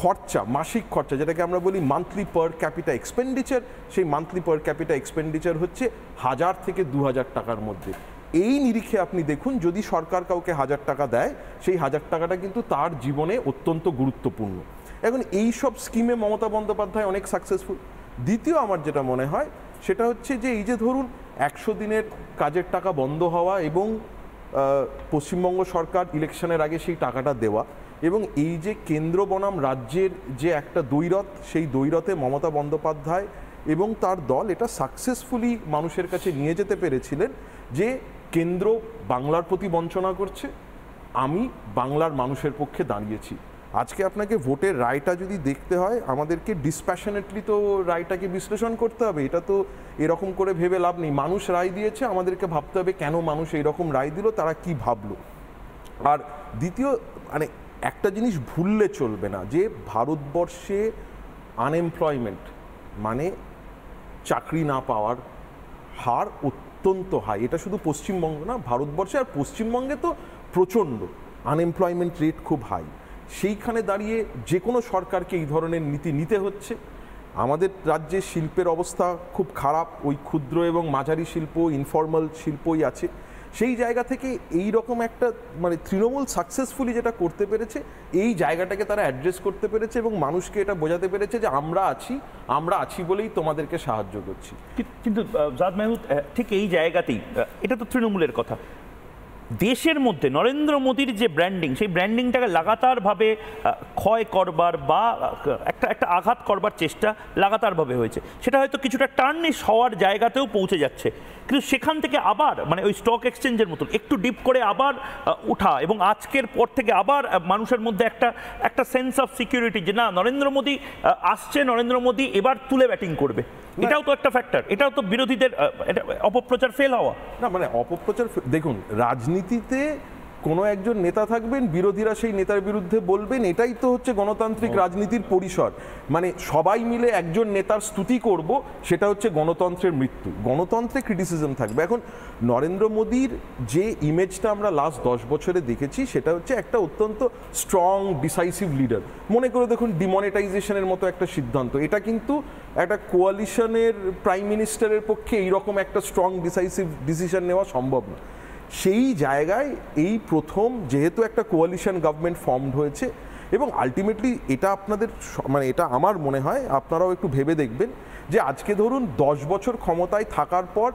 খরচা, মাসিক খরচা, যেটাকে আমরা বলি মান্থলি পার ক্যাপিটা এক্সপেন্ডিচার, সেই মান্থলি পার ক্যাপিটা এক্সপেন্ডিচার হচ্ছে 1000 থেকে 2000 টাকার মধ্যে। এই নিরিখে আপনি দেখুন, যদি সরকার কাউকে 1000 টাকা দেয়, সেই 1000 টাকাটা কিন্তু তার জীবনে অত্যন্ত গুরুত্বপূর্ণ। এখন এই সব স্কিমে মমতা বন্দ্যোপাধ্যায় অনেক সাকসেসফুল। দ্বিতীয় আমার যেটা মনে হয় সেটা হচ্ছে যে এই যে ধরুন 100 দিনের কাজের টাকা বন্ধ হওয়া, এবং পশ্চিমবঙ্গ সরকার ইলেকশনের আগে সেই টাকাটা দেওয়া, এবং এই যে কেন্দ্র বনাম রাজ্যের যে একটা দ্বৈরথ, সেই দ্বৈরথে মমতা বন্দ্যোপাধ্যায় এবং তার দল এটা সাকসেসফুলি মানুষের কাছে নিয়ে যেতে পেরেছিলেন, যে কেন্দ্র বাংলার প্রতি বঞ্চনা করছে, আমি বাংলার মানুষের পক্ষে দাঁড়িয়েছি। আজকে আপনাকে ভোটের রায়টা যদি দেখতে হয়, আমাদেরকে ডিসপ্যাশনেটলি তো রায়টাকে বিশ্লেষণ করতে হবে, এটা তো এরকম করে ভেবে লাভ নেই। মানুষ রায় দিয়েছে, আমাদেরকে ভাবতে হবে কেন মানুষ এইরকম রায় দিল, তারা কি ভাবলো। আর দ্বিতীয়, মানে একটা জিনিস ভুললে চলবে না, যে ভারতবর্ষে আনএমপ্লয়মেন্ট মানে চাকরি না পাওয়ার হার অত্যন্ত হাই। এটা শুধু পশ্চিমবঙ্গ না, ভারতবর্ষে, আর পশ্চিমবঙ্গে তো প্রচণ্ড আনএমপ্লয়মেন্ট রেট খুব হাই। সেইখানে দাঁড়িয়ে যে কোনো সরকারকে এই ধরনের নীতি নিতে হচ্ছে। আমাদের রাজ্যে শিল্পের অবস্থা খুব খারাপ, ওই ক্ষুদ্র এবং মাঝারি শিল্প, ইনফর্মাল শিল্পই আছে। সেই জায়গা থেকে এই রকম একটা, মানে তৃণমূল সাকসেসফুলি যেটা করতে পেরেছে, এই জায়গাটাকে তারা অ্যাড্রেস করতে পেরেছে এবং মানুষকে এটা বোঝাতে পেরেছে যে আমরা আছি বলেই তোমাদেরকে সাহায্য করছি। কিন্তু জাদ মেহমুদ, ঠিক এই জায়গাতেই, এটা তো তৃণমূলের কথা, দেশের মধ্যে নরেন্দ্র মোদীর যে ব্র্যান্ডিং, সেই ব্র্যান্ডিংটাকে লাগাতারভাবে ক্ষয় করবার বা একটা আঘাত করবার চেষ্টা লাগাতারভাবে হয়েছে। সেটা হয়তো কিছুটা টার্নিশ হওয়ার জায়গাতেও পৌঁছে যাচ্ছে, কিন্তু সেখান থেকে আবার, মানে ওই স্টক এক্সচেঞ্জের মতন একটু ডিপ করে আবার ওঠা, এবং আজকের পর থেকে আবার মানুষের মধ্যে একটা সেন্স অফ সিকিউরিটি, যে না, নরেন্দ্র মোদী আসছে, নরেন্দ্র মোদী এবার তুলে ব্যাটিং করবে, এটাও তো একটা ফ্যাক্টর, এটাও তো বিরোধীদের অপপ্রচার ফেল হওয়া না। মানে অপপ্রচার, দেখুন রাজনীতিতে কোনো একজন নেতা থাকবেন, বিরোধীরা সেই নেতার বিরুদ্ধে বলবেন, এটাই তো হচ্ছে গণতান্ত্রিক রাজনীতির পরিসর। মানে সবাই মিলে একজন নেতার স্তুতি করব, সেটা হচ্ছে গণতন্ত্রের মৃত্যু। গণতন্ত্রে ক্রিটিসিজম থাকবে। এখন নরেন্দ্র মোদীর যে ইমেজটা আমরা লাস্ট 10 বছরে দেখেছি, সেটা হচ্ছে একটা অত্যন্ত স্ট্রং ডিসাইসিভ লিডার। মনে করে দেখুন, ডিমনিটাইজেশনের মতো একটা সিদ্ধান্ত, এটা কিন্তু একটা কোয়ালিশনের প্রাইম মিনিস্টারের পক্ষে এইরকম একটা স্ট্রং ডিসাইসিভ ডিসিশন নেওয়া সম্ভব না। সেই জায়গায় এই প্রথম যেহেতু একটা কোয়ালিশন গভর্নমেন্ট ফর্মড হয়েছে, এবং আলটিমেটলি এটা আপনাদের, মানে এটা আমার মনে হয় আপনারাও একটু ভেবে দেখবেন, যে আজকে ধরুন 10 বছর ক্ষমতায় থাকার পর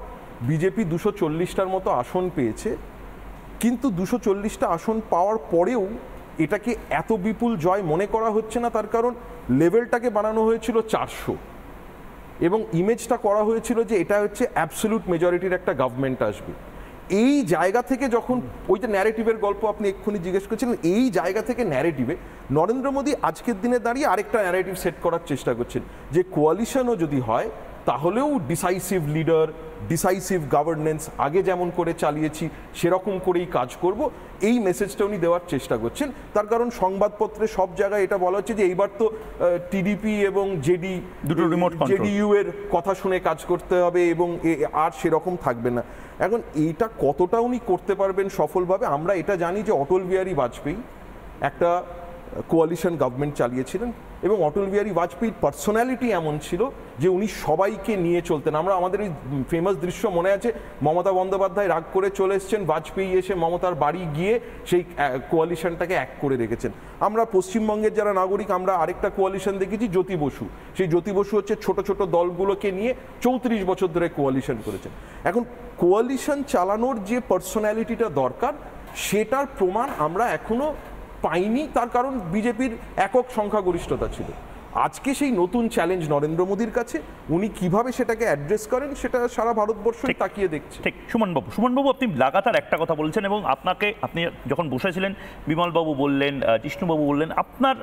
বিজেপি 240টার মতো আসন পেয়েছে, কিন্তু 240টা আসন পাওয়ার পরেও এটাকে এত বিপুল জয় মনে করা হচ্ছে না। তার কারণ লেভেলটাকে বানানো হয়েছিল 400, এবং ইমেজটা করা হয়েছিল যে এটা হচ্ছে অ্যাবসলিউট মেজরিটির একটা গভর্নমেন্ট আসবে। এই জায়গা থেকে যখন ওইটা ন্যারেটিভের গল্প আপনি এক্ষুনি জিজ্ঞেস করেছিলেন, এই জায়গা থেকে ন্যারেটিভে নরেন্দ্র মোদী আজকের দিনে দাঁড়িয়ে আরেকটা ন্যারেটিভ সেট করার চেষ্টা করছেন, যে কোয়ালিশনও যদি হয় তাহলেও ডিসাইসিভ লিডার, ডিসাইসিভ গভর্নেন্স আগে যেমন করে চালিয়েছি সেরকম করেই কাজ করব, এই মেসেজটা উনি দেওয়ার চেষ্টা করছেন। তার কারণ সংবাদপত্রে সব জায়গায় এটা বলা হচ্ছে যে এইবার তো টিডিপি এবং দুটো রিমোট কন্ট্রোল, জেডিইউ এর কথা শুনে কাজ করতে হবে এবং আর সেরকম থাকবে না। এখন এইটা কতটা উনি করতে পারবেন সফলভাবে, আমরা এটা জানি যে অটল বিহারী বাজপেয়ী একটা কোয়ালিশন গভর্নমেন্ট চালিয়েছিলেন এবং অটল বিহারী বাজপেয়ীর পার্সোনালিটি এমন ছিল যে উনি সবাইকে নিয়ে চলতেন। আমাদের ওই ফেমাস দৃশ্য মনে আছে, মমতা বন্দ্যোপাধ্যায় রাগ করে চলে এসছেন, বাজপেয়ী এসে মমতার বাড়ি গিয়ে সেই কোয়ালিশনটাকে এক করে রেখেছেন। আমরা পশ্চিমবঙ্গের যারা নাগরিক, আমরা আরেকটা কোয়ালিশন দেখেছি, জ্যোতি বসু। সেই জ্যোতি বসু হচ্ছে ছোট ছোট দলগুলোকে নিয়ে 34 বছর ধরে কোয়ালিশন করেছেন। এখন কোয়ালিশন চালানোর যে পার্সোনালিটিটা দরকার সেটার প্রমাণ আমরা এখনো পাইনি, তার কারণ বিজেপির একক সংখ্যাগরিষ্ঠতা ছিল। আজকে সেই নতুন চ্যালেঞ্জ নরেন্দ্র মোদীর কাছে, উনি কিভাবে সেটাকে অ্যাড্রেস করেন সেটা সারা ভারতবর্ষই তাকিয়ে দেখছে। ঠিক, সুমনবাবু আপনি লাগাতার একটা কথা বলছেন এবং আপনি যখন বসেছিলেন বিমলবাবু বললেন, জিষ্ণুবাবু বললেন, আপনার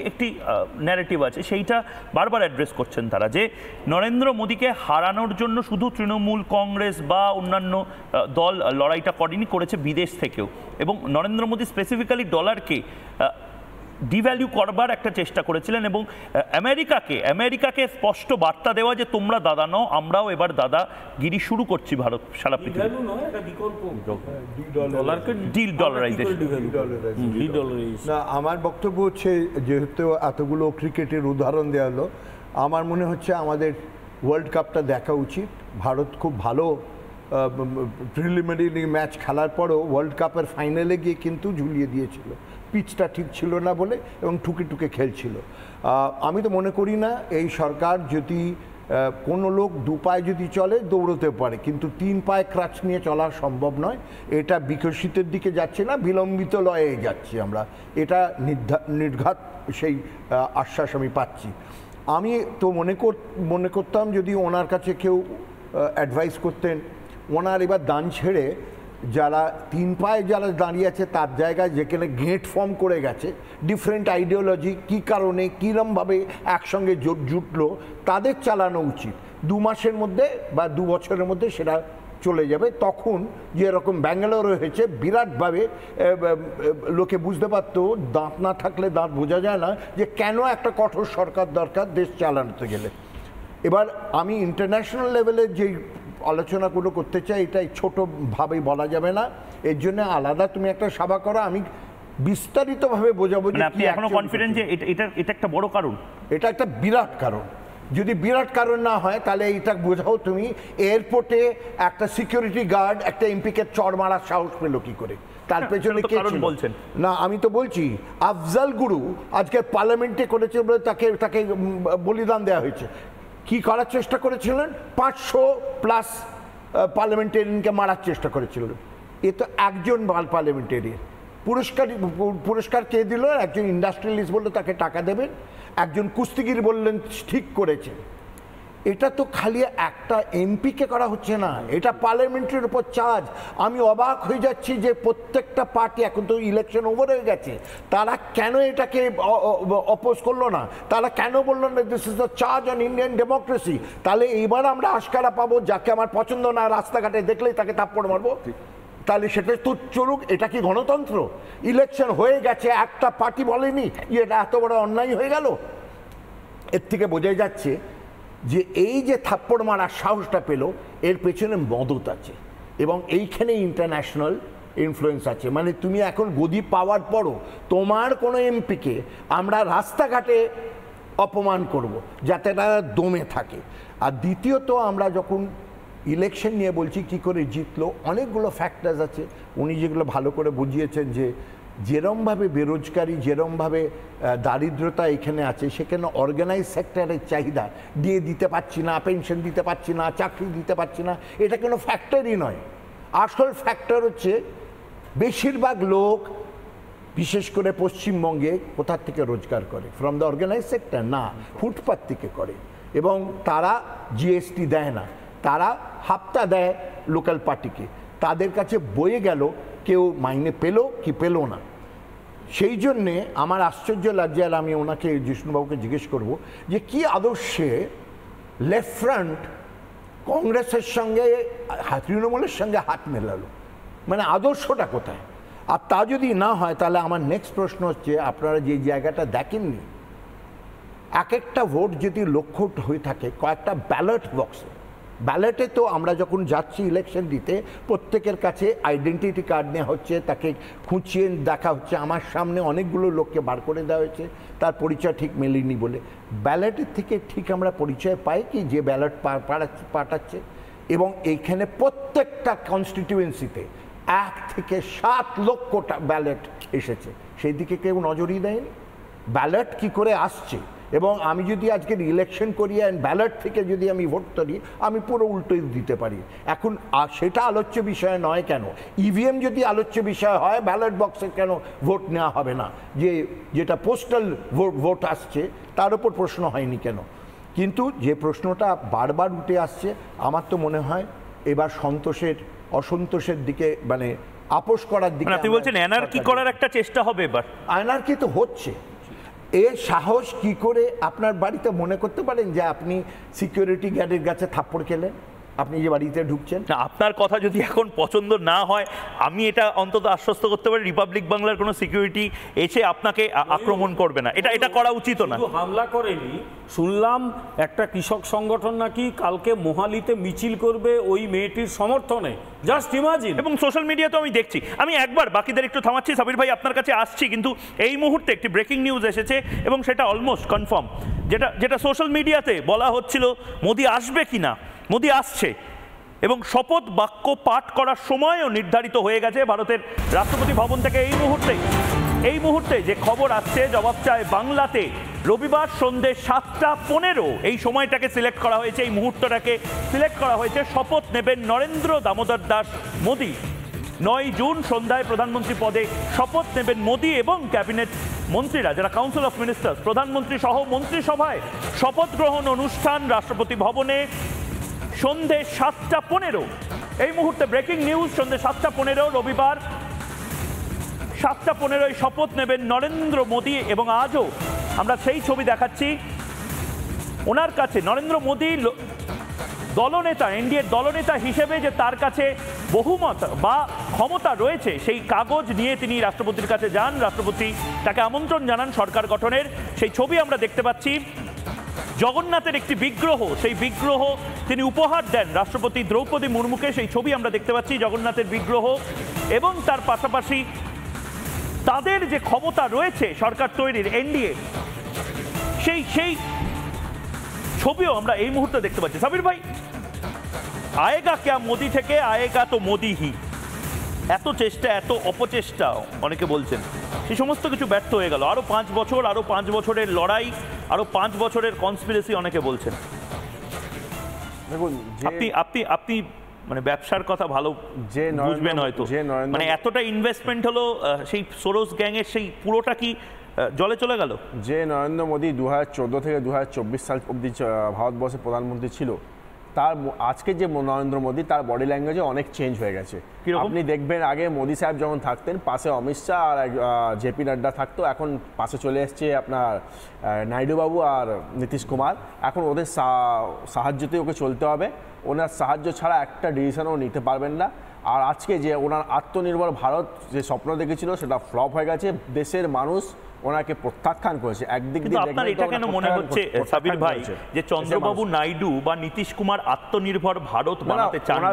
একটি ন্যারেটিভ আছে, সেইটা বারবার অ্যাড্রেস করছেন তারা, যে নরেন্দ্র মোদীকে হারানোর জন্য শুধু তৃণমূল কংগ্রেস বা অন্যান্য দল লড়াইটা করেছে বিদেশ থেকেও, এবং নরেন্দ্র মোদী স্পেসিফিক্যালি ডলারকে ডিভ্যালু করবার একটা চেষ্টা করেছিলেন এবং আমেরিকাকে স্পষ্ট বার্তা দেওয়া যে তোমরা দাদা নও, আমরাও এবার দাদাগিরি শুরু করছি ভারত সারা পৃথিবী। না, আমার বক্তব্য হচ্ছে, যেহেতু এতগুলো ক্রিকেটের উদাহরণ দেওয়া হলো, আমার মনে হচ্ছে আমাদের ওয়ার্ল্ড কাপটা দেখা উচিত। ভারত খুব ভালো প্রিলিমিনারি ম্যাচ খেলার পরও ওয়ার্ল্ড কাপের ফাইনালে গিয়ে কিন্তু ঝুলিয়ে দিয়েছিল, পিচটা ঠিক ছিল না বলে, এবং ঠুকে ঠুকে খেলছিল। আমি তো মনে করি না এই সরকার যদি কোনো লোক দু পায়ে যদি চলে দৌড়তে পারে, কিন্তু 3 পায়ে ক্রাচ নিয়ে চলা সম্ভব নয়। এটা বিকশিতের দিকে যাচ্ছে না, বিলম্বিত লয়ে যাচ্ছি আমরা, এটা নির্ঘাত সেই আশ্বাস আমি পাচ্ছি। আমি তো মনে করতাম যদি ওনার কাছে কেউ অ্যাডভাইস করতেন, ওনার এবার দান ছেড়ে যারা 3 পায়ে যারা দাঁড়িয়ে আছে তার জায়গায় যেখানে গেট ফর্ম করে গেছে, ডিফারেন্ট আইডিওলজি কী কারণে কীরমভাবে একসঙ্গে জুটলো, তাদের চালানো উচিত। 2 মাসের মধ্যে বা 2 বছরের মধ্যে সেটা চলে যাবে। তখন যেরকম ব্যাঙ্গালোর হয়েছে, বিরাটভাবে লোকে বুঝতে পারতো, দাঁত না থাকলে দাঁত বোঝা যায় না, যে কেন একটা কঠোর সরকার দরকার দেশ চালানোতে গেলে। এবার আমি ইন্টারন্যাশনাল লেভেলের যেই আলোচনাগুলো করতে চাই, এটাই ছোটোভাবেই বলা যাবে না, এর জন্য আলাদা তুমি একটা সভা করো, আমি বিস্তারিতভাবে বোঝাবো। আপনি এখনো কনফিডেন্ট যে এটা একটা বড় কারণ? এটা একটা বিরাট কারণ। যদি বিরাট কারণ না হয় তাহলে এটা বোঝাও তুমি, এয়ারপোর্টে একটা সিকিউরিটি গার্ড একটা এমপিকে চড় মারার সাহস পেল কি করে, তার পেছনে কে বলছেন? না, আমি তো বলছি আফজাল গুরু আজকে পার্লামেন্টে করেছে বলে তাকে বলিদান দেওয়া হয়েছে। কি করার চেষ্টা করেছিলেন? 500+ পার্লামেন্টেরিয়ানকে মারার চেষ্টা করেছিলেন। এ তো একজন পার্লামেন্টেরিয়ান। পুরস্কার কে দিল? একজন ইন্ডাস্ট্রিয়ালিস্ট বললো তাকে টাকা দেবেন, একজন কুস্তিগির বললেন ঠিক করেছেন। এটা তো খালি একটা এমপিকে করা হচ্ছে না, এটা পার্লামেন্টের উপর চার্জ। আমি অবাক হয়ে যাচ্ছি যে প্রত্যেকটা পার্টি, এখন তো ইলেকশন ওভার হয়ে গেছে, তারা কেন এটাকে অপোজ করলো না? তারা কেন বললো না this is the charge on Indian democracy? তাহলে এইবার আমরা আশকারা পাবো, যাকে আমার পছন্দ না রাস্তাঘাটে দেখলেই তাকে থাপ্পড় মারবো, তাহলে সেটা তো চলুক। এটা কি গণতন্ত্র? ইলেকশন হয়ে গেছে, একটা পার্টি বলেনি এটা এত বড় অন্যায় হয়ে গেল। এর থেকে বোঝা যাচ্ছে যে এই যে থাপ্পড় মারার সাহসটা পেল, এর পেছনে মদত আছে এবং এইখানে ইন্টারন্যাশনাল ইনফ্লুয়েন্স আছে। মানে তুমি এখন গদি পাওয়ার পরও তোমার কোনো এমপিকে আমরা রাস্তাঘাটে অপমান করব যাতে তারা দমে থাকে। আর দ্বিতীয়ত, আমরা যখন ইলেকশন নিয়ে বলছি কি করে জিতলো, অনেকগুলো ফ্যাক্টরস আছে। উনি যেগুলো ভালো করে বুঝিয়েছেন যে যেরমভাবে বেরোজগারি, যেরমভাবে দারিদ্রতা এখানে আছে, সেখানে অর্গানাইজ সেক্টরের চাহিদা দিয়ে দিতে পারছি না, পেনশন দিতে পারছি না, চাকরি দিতে পারছি না, এটা কোনো ফ্যাক্টরই নয়। আসল ফ্যাক্টর হচ্ছে বেশিরভাগ লোক, বিশেষ করে পশ্চিমবঙ্গে, কোথার থেকে রোজগার করে? ফ্রম দ্য অর্গানাইজ সেক্টর না, ফুটপাত থেকে করে। এবং তারা জিএসটি দেয় না, তারা হাপ্তা দেয় লোকাল পার্টিকে। তাদের কাছে বয়ে গেল, কেউ মাইনে পেল কি পেল না। সেই জন্যে আমার আশ্চর্য লাগছে, আর আমি ওনাকে, জিষ্ণুবাবুকে জিজ্ঞেস করব যে কি আদর্শে লেফট ফ্রন্ট কংগ্রেসের সঙ্গে তৃণমূলের সঙ্গে হাত মেলালো, মানে আদর্শটা কোথায়? আর তা যদি না হয় তাহলে আমার নেক্সট প্রশ্ন হচ্ছে, আপনারা যে জায়গাটা দেখেননি, এক একটা ভোট যদি লক্ষ্য হয়ে থাকে কয়েকটা ব্যালট বক্সে, ব্যালটে তো আমরা যখন যাচ্ছি ইলেকশন দিতে প্রত্যেকের কাছে আইডেন্টিটি কার্ড নেওয়া হচ্ছে, তাকে খুঁচিয়ে দেখা হচ্ছে। আমার সামনে অনেকগুলো লোককে বার করে দেওয়া হয়েছে তার পরিচয় ঠিক মেলেনি বলে। ব্যালটের থেকে ঠিক আমরা পরিচয় পাই কি যে ব্যালট পাঠাচ্ছে? এবং এইখানে প্রত্যেকটা কনস্টিটিউয়েন্সিতে 1 থেকে 7 লক্ষটা ব্যালট এসেছে, সেই দিকে কেউ নজরই দেয়নি। ব্যালট কি করে আসছে, এবং আমি যদি আজকের ইলেকশন করি আর ব্যালট থেকে যদি আমি ভোট করি, আমি পুরো উল্টো দিতে পারি। এখন সেটা আলোচ্য বিষয় নয় কেন? ইভিএম যদি আলোচ্য বিষয় হয়, ব্যালট বক্সে কেন ভোট নেওয়া হবে না? যেটা পোস্টাল ভোট আসছে তার উপর প্রশ্ন হয়নি কেন? কিন্তু যে প্রশ্নটা বারবার উঠে আসছে, আমার তো মনে হয় এবার অসন্তোষের দিকে, মানে আপোষ করার দিকে। আপনি বলছেন অ্যানার্কি করার একটা চেষ্টা হবে এবার? অ্যানার্কি তো হচ্ছে। এর সাহস কি করে আপনার বাড়িতে মনে করতে পারেন যে আপনি সিকিউরিটি গার্ডের কাছে থাপ্পড় খেলেন আপনি যে বাড়িতে ঢুকছেন? না, আপনার কথা যদি এখন পছন্দ না হয়, আমি এটা অন্তত আশ্বস্ত করতে পারি, রিপাবলিক বাংলার কোনো সিকিউরিটি এসে আপনাকে আক্রমণ করবে না। এটা করা উচিত না। হামলা করেনি, শুনলাম একটা কৃষক সংগঠন নাকি কালকে মোহালিতে মিছিল করবে ওই মেয়েটির সমর্থনে। Just imagine. এবং সোশ্যাল মিডিয়াতে আমি দেখছি। আমি একবার বাকিদের একটু থামাচ্ছি, সাবির ভাই আপনার কাছে আসছি, কিন্তু এই মুহূর্তে একটি ব্রেকিং নিউজ এসেছে এবং সেটা অলমোস্ট কনফার্ম, যেটা সোশ্যাল মিডিয়াতে বলা হচ্ছিল মোদি আসবে কিনা। মোদি আসছে এবং শপথ বাক্য পাঠ করার সময়ও নির্ধারিত হয়ে গেছে ভারতের রাষ্ট্রপতি ভবন থেকে। এই মুহূর্তে যে খবর আসছে, জবাব চায় বাংলাতে, রবিবার সন্ধ্যে 7:15 এই সময়টাকে সিলেক্ট করা হয়েছে, এই মুহূর্তটাকে সিলেক্ট করা হয়েছে। শপথ নেবেন নরেন্দ্র দামোদর দাস মোদি। 9 জুন সন্ধ্যায় প্রধানমন্ত্রী পদে শপথ নেবেন মোদি এবং ক্যাবিনেট মন্ত্রীরা, যারা কাউন্সিল অফ মিনিস্টার্স, প্রধানমন্ত্রী সহ মন্ত্রিসভায় শপথ গ্রহণ অনুষ্ঠান রাষ্ট্রপতি ভবনে সন্ধ্যে 7:15। এই মুহূর্তে ব্রেকিং নিউজ, সন্ধ্যে 7:15 রবিবার 7:15 শপথ নেবেন নরেন্দ্র মোদি। এবং আজও আমরা সেই ছবি দেখাচ্ছি ওনার কাছে। নরেন্দ্র মোদি দলনেতা, এনডিএর দলনেতা হিসেবে যে তার কাছে বহুমত বা ক্ষমতা রয়েছে, সেই কাগজ নিয়ে তিনি রাষ্ট্রপতির কাছে যান। রাষ্ট্রপতি তাকে আমন্ত্রণ জানান সরকার গঠনের। সেই ছবি আমরা দেখতে পাচ্ছি। জগন্নাথের একটি বিগ্রহ, সেই বিগ্রহ তিনি উপহার দেন রাষ্ট্রপতি দ্রৌপদী মুর্মুকে। সেই ছবি আমরা দেখতে পাচ্ছি, জগন্নাথের বিগ্রহ। এবং তার পাশাপাশি তাদের যে ক্ষমতা রয়েছে সরকার তৈরির, এনডিএ, সেই ছবিও আমরা এই মুহূর্তে দেখতে পাচ্ছি। সাবির ভাই, আয়েগা ক্যা মোদি থেকে আয়েগা তো মোদি হি, এত চেষ্টা, এত অপচেষ্টা অনেকে বলছেন, সেই সমস্ত কিছু ব্যর্থ হয়ে গেল। আরো 5 বছর, আরো 5 বছরের লড়াই, আরো 5 বছরের কনস্পিরেসি অনেকে বলছেন। দেখুন, আপনি মানে ব্যবসার কথা ভালো বুঝবেন হয়তো, মানে এতটা ইনভেস্টমেন্ট হলো সেই সোরস গ্যাংয়ের, সেই পুরোটা কি জলে চলে গেল? যে নরেন্দ্র মোদী 2014 থেকে 2024 সাল অবধি ভারতবর্ষের প্রধানমন্ত্রী ছিল, তার আজকে যে নরেন্দ্র মোদী, তার বডি ল্যাঙ্গুয়েজে অনেক চেঞ্জ হয়ে গেছে। আপনি দেখবেন আগে মোদী সাহেব যখন থাকতেন, পাশে অমিত শাহ আর জেপি নাড্ডা থাকতো, এখন পাশে চলে এসছে আপনার নাইডু বাবু আর নীতিশ কুমার। এখন ওদের সাহায্যতেই ওকে চলতে হবে, ওনার সাহায্য ছাড়া একটা ডিসিশনও নিতে পারবেন না। আর আজকে যে ওনার আত্মনির্ভর ভারত যে স্বপ্ন দেখেছিল, সেটা ফ্লপ হয়ে গেছে। দেশের মানুষ ওনাকে প্রত্যাখ্যান করেছে। একদিক দিয়ে আপনার এটা কেন মনে হচ্ছে সাবির ভাই যে চন্দ্রবাবু নাইডু বা নীতিশ কুমার আত্মনির্ভর ভারত বানাতে চান না?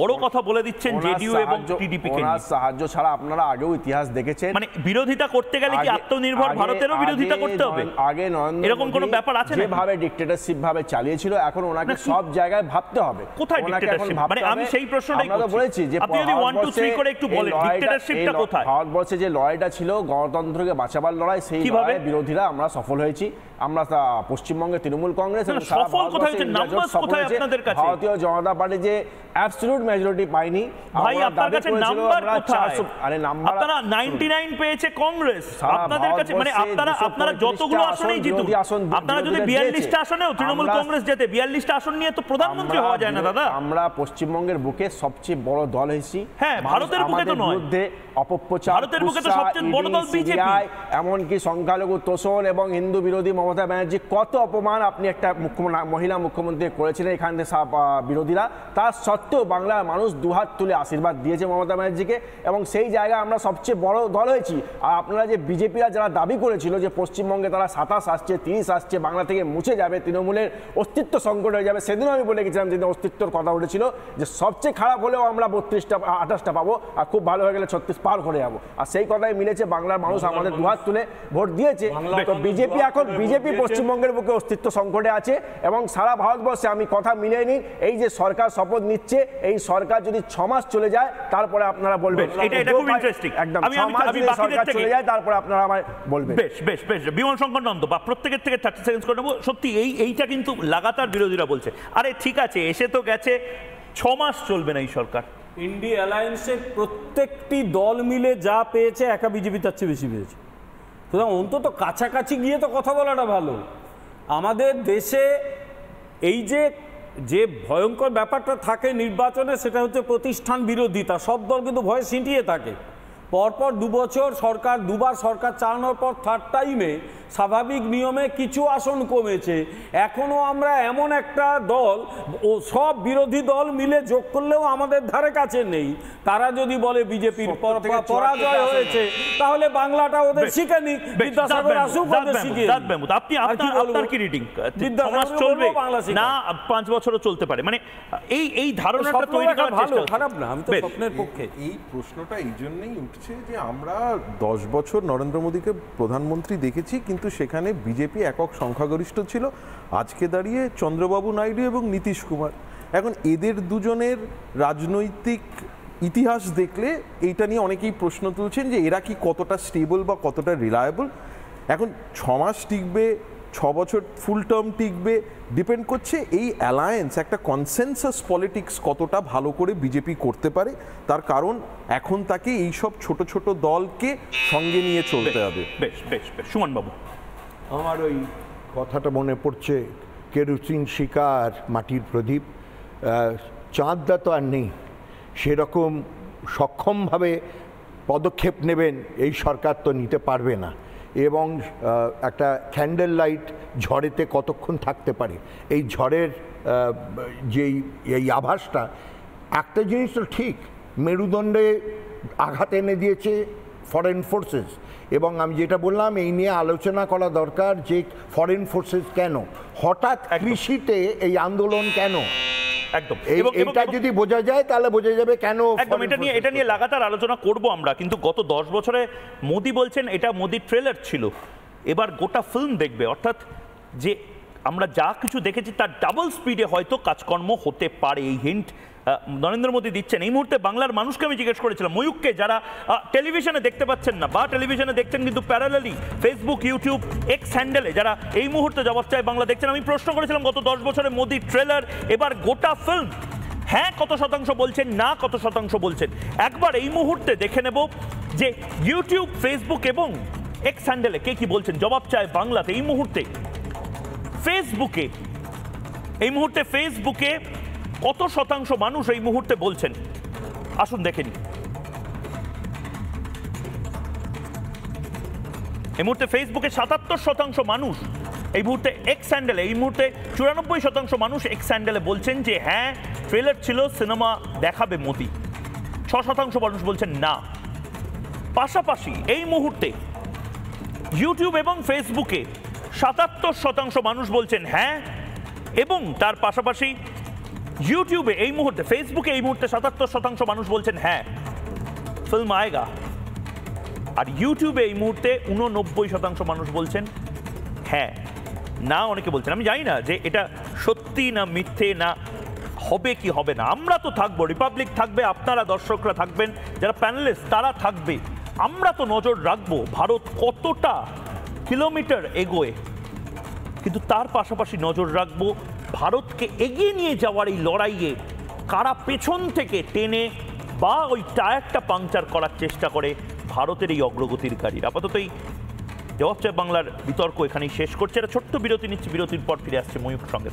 বড় কথা বলে দিচ্ছেন জেডিইউ এবং টিডিপি কে। ওনার সাহায্য ছাড়া আপনারা আগেও ইতিহাস দেখেছেন, মানে বিরোধিতা করতে গেলে কি আত্মনির্ভর ভারতেরও বিরোধিতা করতে হবে? আগে নরেন্দ্র এরকম কোনো ব্যাপার আছে না? যেভাবে ডিক্টেটরশিপ ভাবে চালিয়েছিল, এখন ওনাকে সব জায়গায় ভাবতে হবে। কোথায় ডিক্টেটরশিপ? মানে আমি সেই প্রশ্নটাই বলেছি যে আপনি যদি 1 2 3 করে একটু বলেন, ডিক্টেটরশিপটা কোথায়? ভারতবর্ষে যে লড়াইটা ছিল গণতন্ত্রকে বাঁচাবার লড়াই, সেই লড়াইয়ে বিরোধীরা আমরা সফল হয়েছি। আমরা পশ্চিমবঙ্গে তৃণমূল কংগ্রেস এবং ভারতীয় জনতা পার্টি যে অ্যাবসলিউট মেজরিটি পাইনি। ভাই আপনার কাছে নাম্বার কোথায়? আরে নাম্বার আপনারা 99 পেয়েছে কংগ্রেস, আপনাদের কাছে মানে আপনারা যতগুলো আসনেই জিতুন, আপনারা যদি 42টা আসনেও তৃণমূল কংগ্রেস জেতে, 42টা আসন নিয়ে তো প্রধানমন্ত্রী হওয়া যায় না দাদা। আমরা পশ্চিমবঙ্গের বুকে সবচেয়ে বড় দল হয়েছি। হ্যাঁ, ভারতের বুকে তো নয়, বিরুদ্ধে অপপ্রচার, ভারতের বুকে তো সবচেয়ে বড় দল বিজেপি। এমনকি সংখ্যালঘু তোষণ এবং হিন্দু বিরোধী মমতা ব্যানার্জি কত অপমান আপনি একটা মহিলা মুখ্যমন্ত্রী করেছিলেন এখান থেকে বিরোধীরা, তার সত্ত্বেও বাংলার মানুষ দুহাত তুলে আশীর্বাদ দিয়েছে মমতা ব্যানার্জিকে এবং সেই জায়গায় আমরা সবচেয়ে বড় দল হয়েছি। আর আপনারা যে বিজেপিরা যারা দাবি করেছিল যে পশ্চিমবঙ্গে তারা 27 আসছে 30 আসছে বাংলা থেকে মুছে যাবে, তৃণমূলের অস্তিত্ব সংকট হয়ে যাবে, সেদিনও আমি বলে গেছিলাম যেদিন অস্তিত্বর কথা উঠেছিল যে সবচেয়ে খারাপ হলেও আমরা 32টা 28টা পাবো আর খুব ভালো হয়ে গেলে 36 পার করে যাবো। আর সেই কথাই মিলেছে, বাংলার মানুষ আমাদের দুহাত তুলে ভোট দিয়েছে। তো বিজেপি এখন পশ্চিমবঙ্গের বুকে অস্তিত্ব সংকটে আছে এবং সারা ভারতবর্ষে আমি কথা মিলিয়ে নিই, এই যে সরকার শপথ নিচ্ছে এই সরকার যদি 6 মাস চলে যায় তারপরে আপনারা বলবেন এটা খুব ইন্টারেস্টিং। একদম 6 মাস যদি সরকার চলে যায় তারপরে আপনারা আমায় বলবেন। বেশ বেশ বেশ বিমল শঙ্কর নন্দ বা প্রত্যেকের থেকে 30 সেকেন্ড করে নেবো। সত্যি এইটা কিন্তু লাগাতার বিরোধীরা বলছে আরে ঠিক আছে এসে তো গেছে, 6 মাস চলবে না এই সরকার। ইন্ডিয়া অ্যালায়েন্সের প্রত্যেকটি দল মিলে যা পেয়েছে একা বিজেপি তার চেয়ে বেশি পেয়েছে। সুতরাং অন্তত কাছাকাছি গিয়ে তো কথা বলাটা ভালো। আমাদের দেশে এই যে ভয়ঙ্কর ব্যাপারটা থাকে নির্বাচনে, সেটা হচ্ছে প্রতিষ্ঠান বিরোধিতা। সব দল কিন্তু ভয়ে সিঁটিয়ে থাকে। পরপর 2 বছর সরকার, 2বার সরকার চালানোর পর থার্ড টাইমে স্বাভাবিক নিয়মে কিছু আসন কমেছে। এখনও আমরা এমন একটা দল ও সব বিরোধী দল মিলে যোগ করলেও আমাদের ধারে কাছে নেই। তারা যদি বলে বিজেপির পরাজয় হয়েছে তাহলে বাংলাটা ওদের শিখে নিক, বিদ্যাসাগর আসুক ওদের শিখিয়ে। আপনি আপনার কি রিডিং? চলবে না 5 বছরও চলতে পারে, মানে এই ধারণাটা তৈরি করা ভালো, খারাপ না। আমি তো স্বপ্নের পক্ষে। এই প্রশ্নটা এই জন্যই উঠছে যে আমরা 10 বছর নরেন্দ্র মোদীকে প্রধানমন্ত্রী দেখেছি, কিন্তু সেখানে বিজেপি একক সংখ্যাগরিষ্ঠ ছিল। আজকে দাঁড়িয়ে চন্দ্রবাবু নাইডু এবং নীতিশ কুমার, এখন এদের দুজনের রাজনৈতিক ইতিহাস দেখলে এইটা নিয়ে অনেকেই প্রশ্ন তুলছেন যে এরা কি কতটা স্টেবল বা কতটা রিলায়েবল। এখন 6 মাস টিকবে, 6 বছর ফুল টার্ম টিকবে, ডিপেন্ড করছে এই অ্যালায়েন্স একটা কনসেনসাস পলিটিক্স কতটা ভালো করে বিজেপি করতে পারে। তার কারণ এখন তাকে এইসব ছোট ছোট দলকে সঙ্গে নিয়ে চলতে হবে। বেশ বেশ বেশ সুমন বাবু, আমার ওই কথাটা মনে পড়ছে, কেরোসিন শিকার মাটির প্রদীপ, চাঁদটা তো আর নেই, সেরকম সক্ষমভাবে পদক্ষেপ নেবেন এই সরকার তো নিতে পারবে না। এবং একটা ক্যান্ডেল লাইট ঝড়েতে কতক্ষণ থাকতে পারে, এই ঝড়ের এই আভাসটা, একটা জিনিস তো ঠিক, মেরুদণ্ডে আঘাত এনে দিয়েছে ফরেন ফোর্সেস। এবং আমি যেটা বললাম এই নিয়ে আলোচনা করা দরকার যে ফরেন ফোর্সেস কেন, হঠাৎ কৃষিতে এই আন্দোলন কেন, একদম এটা যদি বোঝা যায় তাহলে বোঝা যাবে কেন। একদম এটা নিয়ে লাগাতার আলোচনা করব আমরা, কিন্তু গত 10 বছরে মোদি বলছেন এটা মোদি ট্রেলার ছিল, এবার গোটা ফিল্ম দেখবে। অর্থাৎ যে আমরা যা কিছু দেখেছি তার ডাবল স্পিডে হয়তো কাজকর্ম হতে পারে, এই হিন্ট নরেন্দ্র মোদী দিচ্ছেন। এই মুহূর্তে বাংলার মানুষকে আমি জিজ্ঞেস করেছিলাম, ময়ূককে, যারা টেলিভিশনে দেখতে পাচ্ছেন না বা টেলিভিশনে দেখছেন কিন্তু প্যারালালি ফেসবুক, ইউটিউব, এক্স হ্যান্ডেলে যারা এই মুহূর্তে জবাব চায় বাংলা দেখছেন, আমি প্রশ্ন করেছিলাম গত 10 বছরে মোদি ট্রেলার, এবার গোটা ফিল্ম হ্যাঁ কত শতাংশ বলছেন, না কত শতাংশ বলছেন। একবার এই মুহূর্তে দেখে নেব যে ইউটিউব, ফেসবুক এবং এক্স হ্যান্ডেলে কে কি বলছেন। জবাব চায় বাংলাতে এই মুহূর্তে ফেসবুকে কত শতাংশ মানুষ এই মুহূর্তে বলছেন, আসুন দেখে নিই। এই মুহূর্তে ফেসবুকে 77% মানুষ, এই মুহূর্তে এক্স হ্যান্ডেলে এই মুহূর্তে 94% মানুষ এক্স হ্যান্ডেলে বলছেন যে হ্যাঁ ট্রেলার ছিল, সিনেমা দেখাবে মোদি। 6% মানুষ বলছেন না। পাশাপাশি এই মুহূর্তে ইউটিউব এবং ফেসবুকে 77% মানুষ বলছেন হ্যাঁ, এবং তার পাশাপাশি ইউটিউবে এই মুহূর্তে, ফেসবুকে এই মুহূর্তে 77% মানুষ বলছেন হ্যাঁ ফিল্ম আয়েগা, আর ইউটিউবে এই মুহূর্তে 89% মানুষ বলছেন হ্যাঁ। না অনেকে বলছেন, আমি জানি না যে এটা সত্যি না মিথ্যে, না হবে কি হবে না। আমরা তো থাকবো, রিপাবলিক থাকবে, আপনারা দর্শকরা থাকবেন, যারা প্যানেলিস্ট তারা থাকবে, আমরা তো নজর রাখবো ভারত কতটা কিলোমিটার এগোয়, কিন্তু তার পাশাপাশি নজর রাখবো ভারতকে এগিয়ে নিয়ে যাওয়ার এই লড়াইয়ে কারা পেছন থেকে টেনে বা ওই টায়ারটা পাংচার করার চেষ্টা করে ভারতের এই অগ্রগতির গাড়ির। আপাতত এই জবাব চায় বাংলার বিতর্ক এখানেই শেষ করছে। একটা ছোট্ট বিরতি নিচ্ছে, বিরতির পর ফিরে আসছে ময়ূক সঙ্গে।